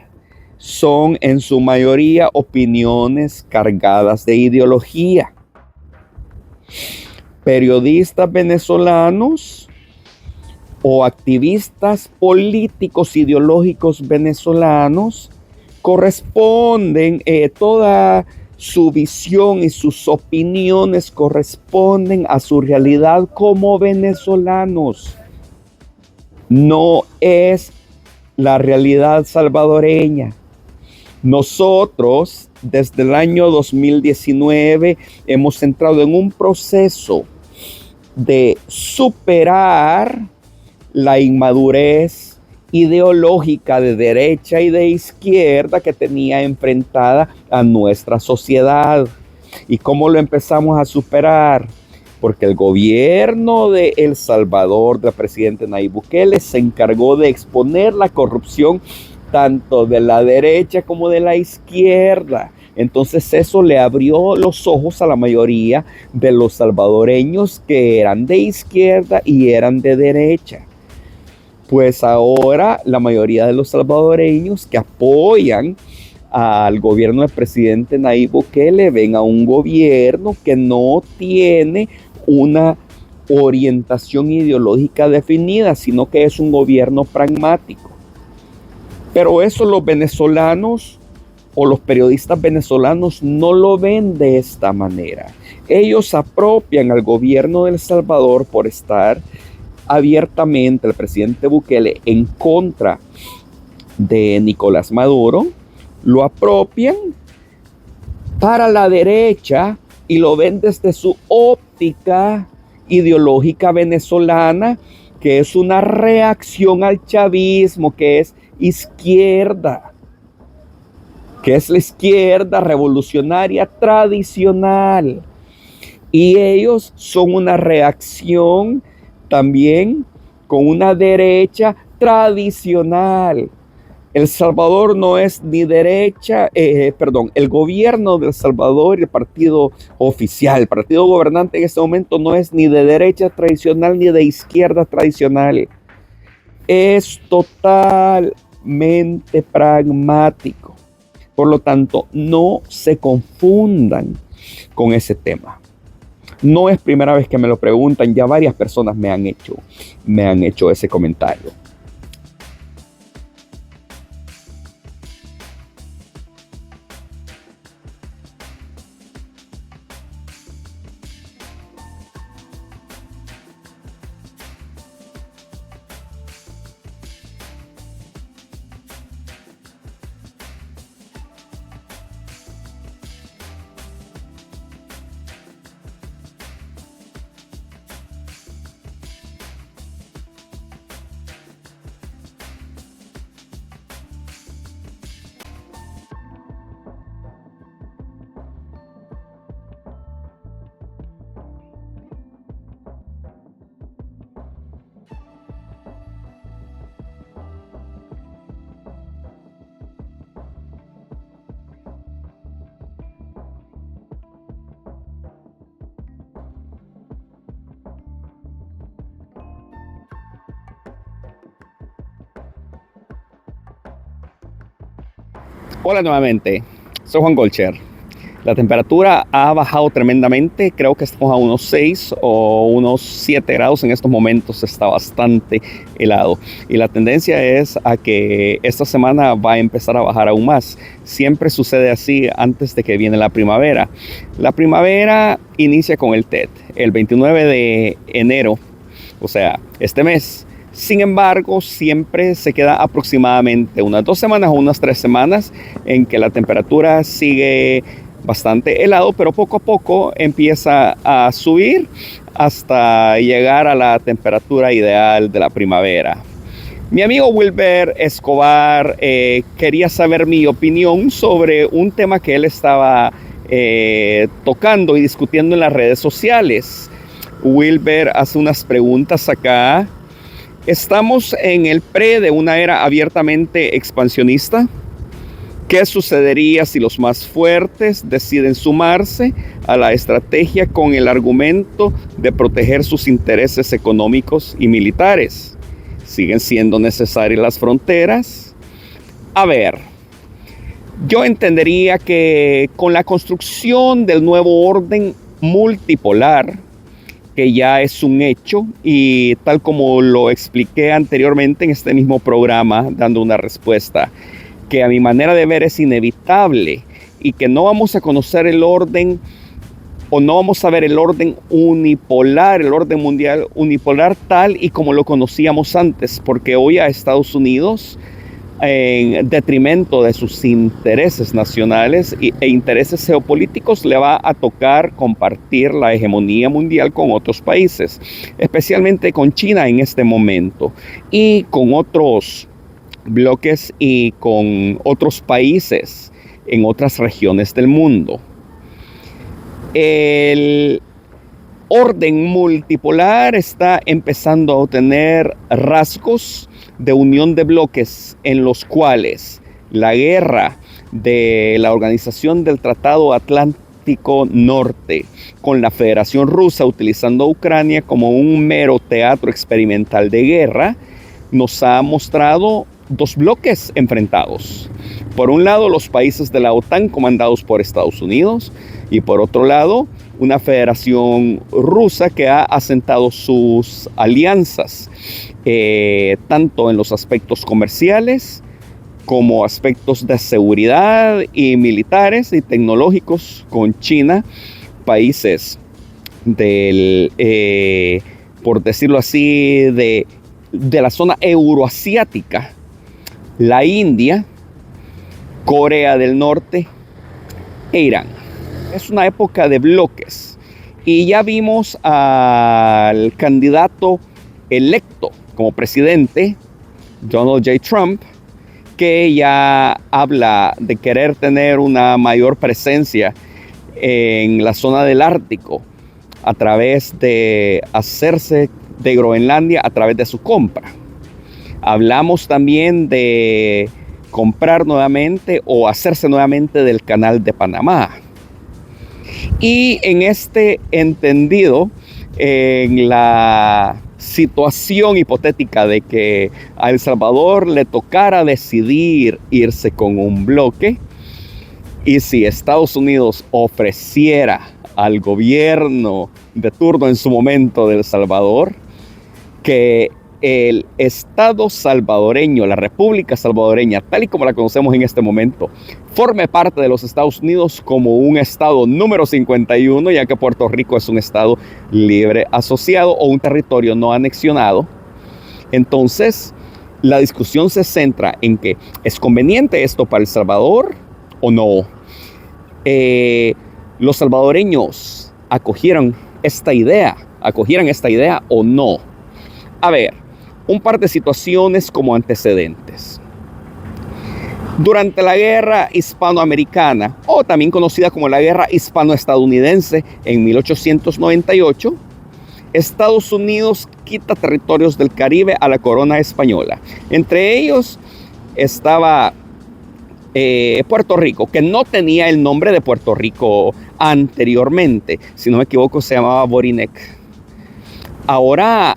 son en su mayoría opiniones cargadas de ideología. Periodistas venezolanos o activistas políticos ideológicos venezolanos corresponden, toda su visión y sus opiniones corresponden a su realidad como venezolanos. No es la realidad salvadoreña. Nosotros, desde el año 2019, hemos entrado en un proceso de superar la inmadurez ideológica de derecha y de izquierda que tenía enfrentada a nuestra sociedad. ¿Y cómo lo empezamos a superar? Porque el gobierno de El Salvador, del presidente Nayib Bukele, se encargó de exponer la corrupción tanto de la derecha como de la izquierda. Entonces eso le abrió los ojos a la mayoría de los salvadoreños que eran de izquierda y eran de derecha. Pues ahora la mayoría de los salvadoreños que apoyan al gobierno del presidente Nayib Bukele ven a un gobierno que no tiene una orientación ideológica definida, sino que es un gobierno pragmático. Pero eso los venezolanos o los periodistas venezolanos no lo ven de esta manera. Ellos apropian al gobierno de El Salvador por estar abiertamente el presidente Bukele en contra de Nicolás Maduro lo apropian para la derecha y lo ven desde su óptica ideológica venezolana, que es una reacción al chavismo, que es izquierda, que es la izquierda revolucionaria tradicional. Y ellos son una reacción también con una derecha tradicional. El Salvador no es ni derecha, el gobierno de El Salvador y el partido oficial, el partido gobernante en este momento no es ni de derecha tradicional ni de izquierda tradicional. Es totalmente pragmático. Por lo tanto, no se confundan con ese tema. No es primera vez que me lo preguntan, ya varias personas me han hecho ese comentario. Hola nuevamente, soy Juan Golcher. La temperatura ha bajado tremendamente, creo que estamos a unos 6 o unos 7 grados en estos momentos, está bastante helado. Y la tendencia es a que esta semana va a empezar a bajar aún más. Siempre sucede así antes de que viene la primavera. La primavera inicia con el TED, el 29 de enero, o sea, este mes. Sin embargo, siempre se queda aproximadamente unas 2 semanas o unas 3 semanas en que la temperatura sigue bastante helado, pero poco a poco empieza a subir hasta llegar a la temperatura ideal de la primavera. Mi amigo Wilber Escobar quería saber mi opinión sobre un tema que él estaba tocando y discutiendo en las redes sociales. Wilber hace unas preguntas acá. ¿Estamos en el pre de una era abiertamente expansionista? ¿Qué sucedería si los más fuertes deciden sumarse a la estrategia con el argumento de proteger sus intereses económicos y militares? ¿Siguen siendo necesarias las fronteras? A ver, yo entendería que con la construcción del nuevo orden multipolar, que ya es un hecho, y tal como lo expliqué anteriormente en este mismo programa, dando una respuesta que a mi manera de ver es inevitable, y que no vamos a conocer el orden, o no vamos a ver el orden unipolar, el orden mundial unipolar tal y como lo conocíamos antes, porque hoy a Estados Unidos, en detrimento de sus intereses nacionales e intereses geopolíticos, le va a tocar compartir la hegemonía mundial con otros países, especialmente con China en este momento, y con otros bloques y con otros países en otras regiones del mundo. El orden multipolar está empezando a obtener rasgos de unión de bloques en los cuales la guerra de la Organización del Tratado Atlántico Norte con la Federación Rusa, utilizando a Ucrania como un mero teatro experimental de guerra, nos ha mostrado dos bloques enfrentados. Por un lado, los países de la OTAN comandados por Estados Unidos, y por otro lado, una federación rusa que ha asentado sus alianzas, tanto en los aspectos comerciales como aspectos de seguridad y militares y tecnológicos con China, países del, por decirlo así, de la zona euroasiática, la India, Corea del Norte e Irán. Es una época de bloques y ya vimos al candidato electo como presidente, Donald J. Trump, que ya habla de querer tener una mayor presencia en la zona del Ártico a través de hacerse de Groenlandia a través de su compra. Hablamos también de comprar nuevamente o hacerse nuevamente del Canal de Panamá. Y en este entendido, en la situación hipotética de que a El Salvador le tocara decidir irse con un bloque, y si Estados Unidos ofreciera al gobierno de turno en su momento de El Salvador que el Estado salvadoreño, la República Salvadoreña, tal y como la conocemos en este momento, forme parte de los Estados Unidos como un Estado número 51, ya que Puerto Rico es un Estado libre asociado o un territorio no anexionado. Entonces, la discusión se centra en que ¿es conveniente esto para El Salvador o no? ¿Los salvadoreños acogieran esta idea o no? A ver, un par de situaciones como antecedentes. Durante la guerra hispanoamericana, o también conocida como la guerra hispano-estadounidense en 1898, Estados Unidos quita territorios del Caribe a la corona española. Entre ellos estaba Puerto Rico, que no tenía el nombre de Puerto Rico anteriormente. Si no me equivoco, se llamaba Borinek. Ahora,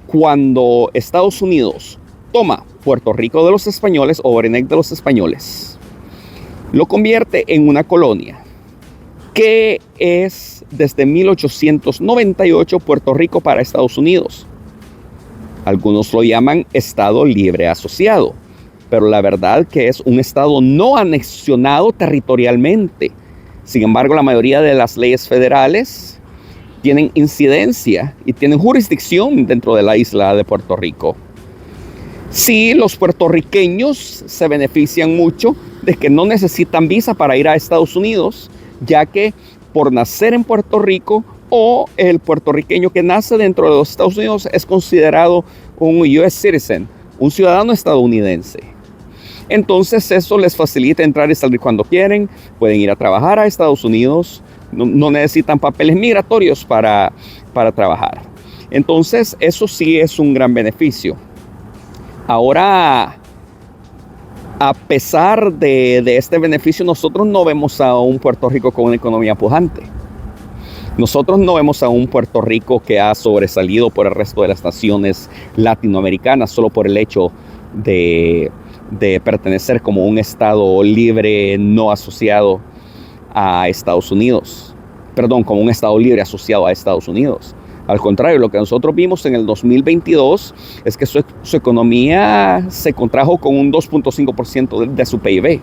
cuando Estados Unidos toma Puerto Rico de los españoles o Borinek de los españoles, lo convierte en una colonia que es desde 1898 Puerto Rico para Estados Unidos. Algunos lo llaman Estado Libre Asociado, pero la verdad que es un Estado no anexionado territorialmente. Sin embargo, la mayoría de las leyes federales tienen incidencia y tienen jurisdicción dentro de la isla de Puerto Rico. Sí, los puertorriqueños se benefician mucho de que no necesitan visa para ir a Estados Unidos, ya que por nacer en Puerto Rico o el puertorriqueño que nace dentro de los Estados Unidos es considerado un US citizen, un ciudadano estadounidense. Entonces eso les facilita entrar y salir cuando quieren, pueden ir a trabajar a Estados Unidos, no necesitan papeles migratorios para trabajar. Entonces, eso sí es un gran beneficio. Ahora, a pesar de este beneficio, nosotros no vemos a un Puerto Rico con una economía pujante. Nosotros no vemos a un Puerto Rico que ha sobresalido por el resto de las naciones latinoamericanas solo por el hecho de pertenecer como un Estado libre no asociado a Estados Unidos, como un Estado libre asociado a Estados Unidos. Al contrario, lo que nosotros vimos en el 2022 es que su economía se contrajo con un 2.5% de su PIB.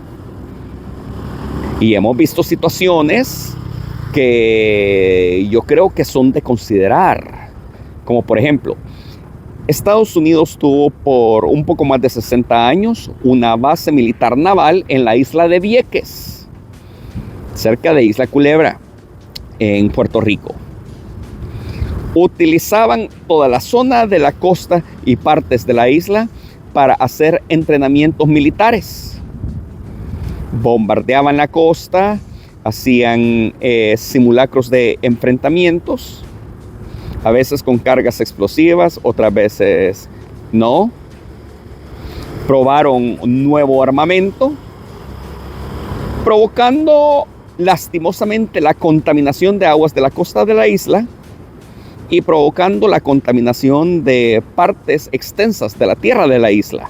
Y hemos visto situaciones que yo creo que son de considerar, como por ejemplo, Estados Unidos tuvo por un poco más de 60 años una base militar naval en la isla de Vieques, cerca de Isla Culebra, en Puerto Rico. Utilizaban toda la zona de la costa y partes de la isla para hacer entrenamientos militares. Bombardeaban la costa, hacían simulacros de enfrentamientos, a veces con cargas explosivas, otras veces no. Probaron un nuevo armamento, provocando lastimosamente la contaminación de aguas de la costa de la isla y provocando la contaminación de partes extensas de la tierra de la isla.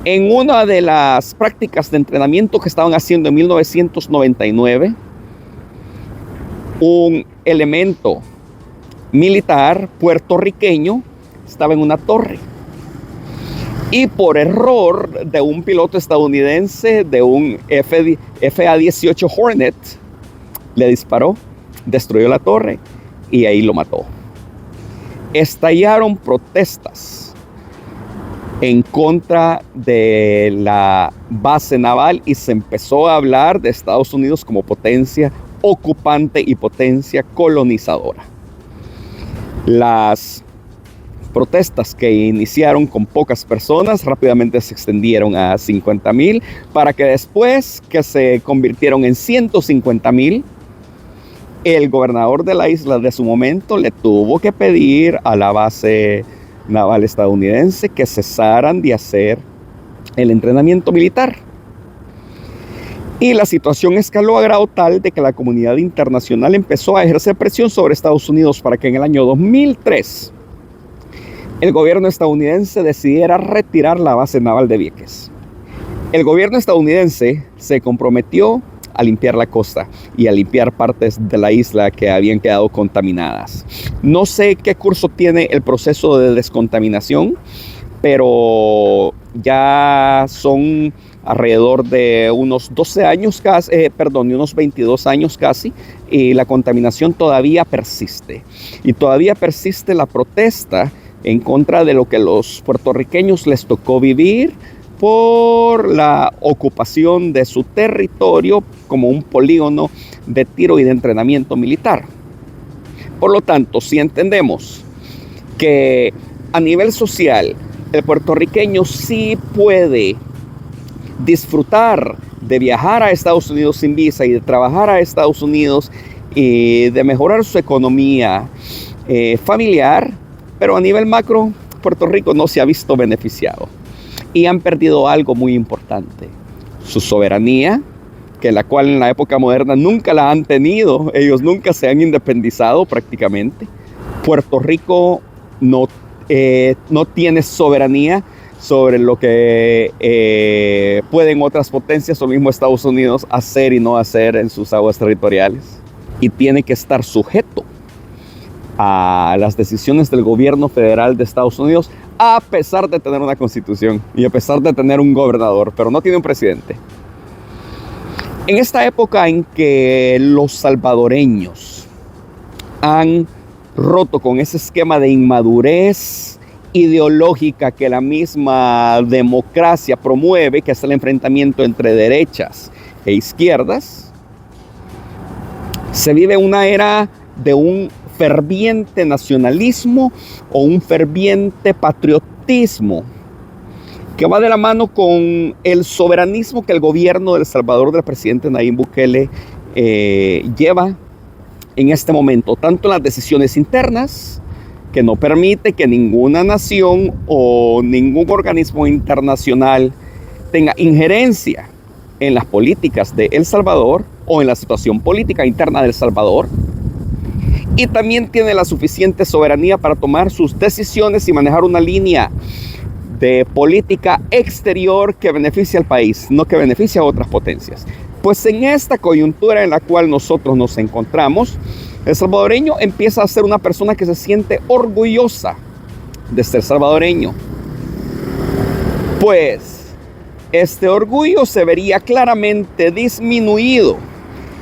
En una de las prácticas de entrenamiento que estaban haciendo en 1999, un elemento militar puertorriqueño estaba en una torre y por error de un piloto estadounidense de un FA-18 Hornet le disparó, destruyó la torre y ahí lo mató. Estallaron protestas en contra de la base naval y se empezó a hablar de Estados Unidos como potencia ocupante y potencia colonizadora. Las protestas que iniciaron con pocas personas rápidamente se extendieron a 50,000 para que después que se convirtieron en 150,000, el gobernador de la isla de su momento le tuvo que pedir a la base naval estadounidense que cesaran de hacer el entrenamiento militar. Y la situación escaló a grado tal de que la comunidad internacional empezó a ejercer presión sobre Estados Unidos para que en el año 2003 el gobierno estadounidense decidiera retirar la base naval de Vieques. El gobierno estadounidense se comprometió a limpiar la costa y a limpiar partes de la isla que habían quedado contaminadas. No sé qué curso tiene el proceso de descontaminación, pero ya son alrededor de unos 12 años casi, de unos 22 años casi, y la contaminación todavía persiste. Y todavía persiste la protesta en contra de lo que los puertorriqueños les tocó vivir por la ocupación de su territorio como un polígono de tiro y de entrenamiento militar. Por lo tanto, si entendemos que a nivel social el puertorriqueño sí puede disfrutar de viajar a Estados Unidos sin visa y de trabajar a Estados Unidos y de mejorar su economía familiar, pero a nivel macro, Puerto Rico no se ha visto beneficiado. Y han perdido algo muy importante, su soberanía, que la cual en la época moderna nunca la han tenido. Ellos nunca se han independizado prácticamente. Puerto Rico no tiene soberanía sobre lo que pueden otras potencias o mismo Estados Unidos hacer y no hacer en sus aguas territoriales. Y tiene que estar sujeto a las decisiones del gobierno federal de Estados Unidos, a pesar de tener una constitución y a pesar de tener un gobernador, pero no tiene un presidente. En esta época en que los salvadoreños han roto con ese esquema de inmadurez ideológica que la misma democracia promueve, que es el enfrentamiento entre derechas e izquierdas, se vive una era de un ferviente nacionalismo o un ferviente patriotismo que va de la mano con el soberanismo que el gobierno de El Salvador del presidente Nayib Bukele lleva en este momento, tanto en las decisiones internas, que no permite que ninguna nación o ningún organismo internacional tenga injerencia en las políticas de El Salvador o en la situación política interna de El Salvador. Y también tiene la suficiente soberanía para tomar sus decisiones y manejar una línea de política exterior que beneficie al país, no que beneficie a otras potencias. Pues en esta coyuntura en la cual nosotros nos encontramos, el salvadoreño empieza a ser una persona que se siente orgullosa de ser salvadoreño. Pues este orgullo se vería claramente disminuido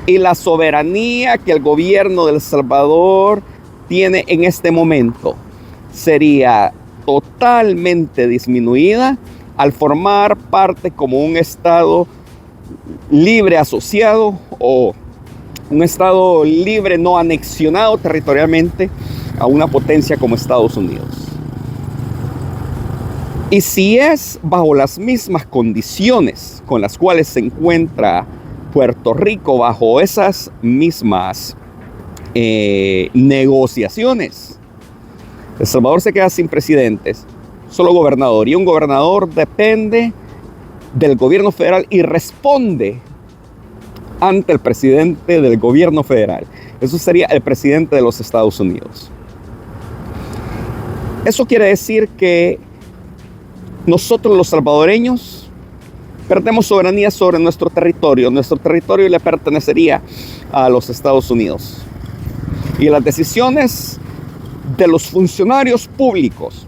y la soberanía que el gobierno de El Salvador tiene en este momento sería totalmente disminuida al formar parte como un estado libre asociado o un estado libre no anexionado territorialmente a una potencia como Estados Unidos. Y si es bajo las mismas condiciones con las cuales se encuentra Puerto Rico, bajo esas mismas negociaciones, El Salvador se queda sin presidentes, solo gobernador, y un gobernador depende del gobierno federal y responde ante el presidente del gobierno federal. Eso sería el presidente de los Estados Unidos. Eso quiere decir que nosotros los salvadoreños perdemos soberanía sobre nuestro territorio. Nuestro territorio le pertenecería a los Estados Unidos. Y las decisiones de los funcionarios públicos,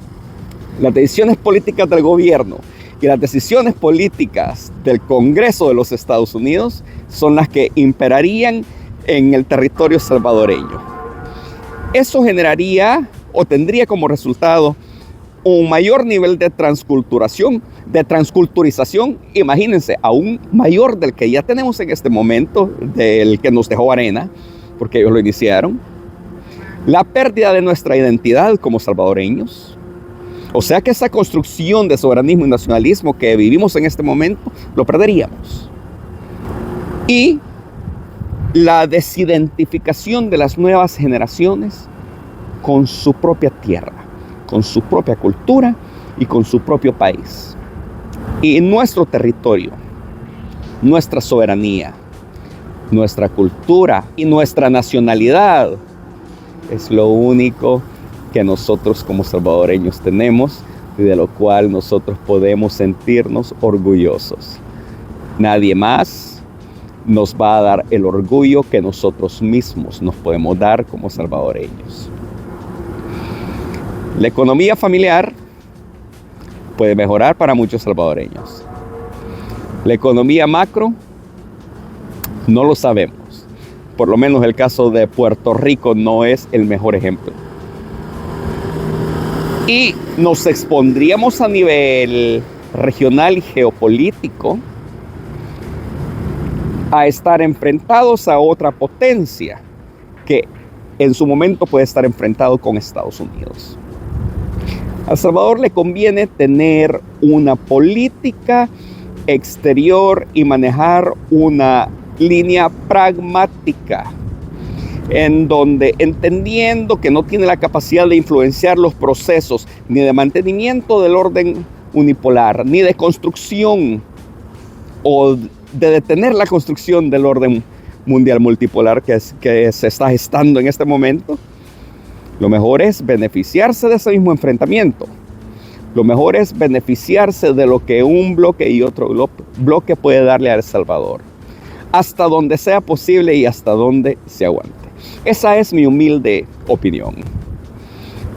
las decisiones políticas del gobierno y las decisiones políticas del Congreso de los Estados Unidos son las que imperarían en el territorio salvadoreño. Eso generaría o tendría como resultado un mayor nivel de transculturización, imagínense, aún mayor del que ya tenemos en este momento, del que nos dejó Arena, porque ellos lo iniciaron. La pérdida de nuestra identidad como salvadoreños. O sea que esa construcción de soberanismo y nacionalismo que vivimos en este momento, lo perderíamos. Y la desidentificación de las nuevas generaciones con su propia tierra, con su propia cultura y con su propio país. Y nuestro territorio, nuestra soberanía, nuestra cultura y nuestra nacionalidad es lo único que nosotros como salvadoreños tenemos y de lo cual nosotros podemos sentirnos orgullosos. Nadie más nos va a dar el orgullo que nosotros mismos nos podemos dar como salvadoreños. La economía familiar puede mejorar para muchos salvadoreños. La economía macro no lo sabemos. Por lo menos el caso de Puerto Rico no es el mejor ejemplo. Y nos expondríamos a nivel regional y geopolítico a estar enfrentados a otra potencia que en su momento puede estar enfrentado con Estados Unidos. A El Salvador le conviene tener una política exterior y manejar una línea pragmática en donde, entendiendo que no tiene la capacidad de influenciar los procesos ni de mantenimiento del orden unipolar, ni de construcción o de detener la construcción del orden mundial multipolar que se está gestando en este momento, lo mejor es beneficiarse de ese mismo enfrentamiento. Lo mejor es beneficiarse de lo que un bloque y otro bloque puede darle a El Salvador, hasta donde sea posible y hasta donde se aguante. Esa es mi humilde opinión.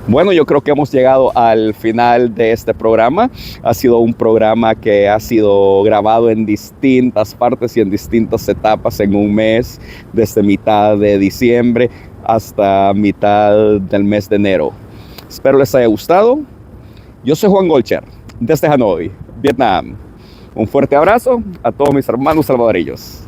Bueno, yo creo que hemos llegado al final de este programa. Ha sido un programa que ha sido grabado en distintas partes y en distintas etapas en un mes, desde mitad de diciembre hasta mitad del mes de enero. Espero les haya gustado. Yo soy Juan Golcher, desde Hanoi, Vietnam. Un fuerte abrazo a todos mis hermanos salvadoreños.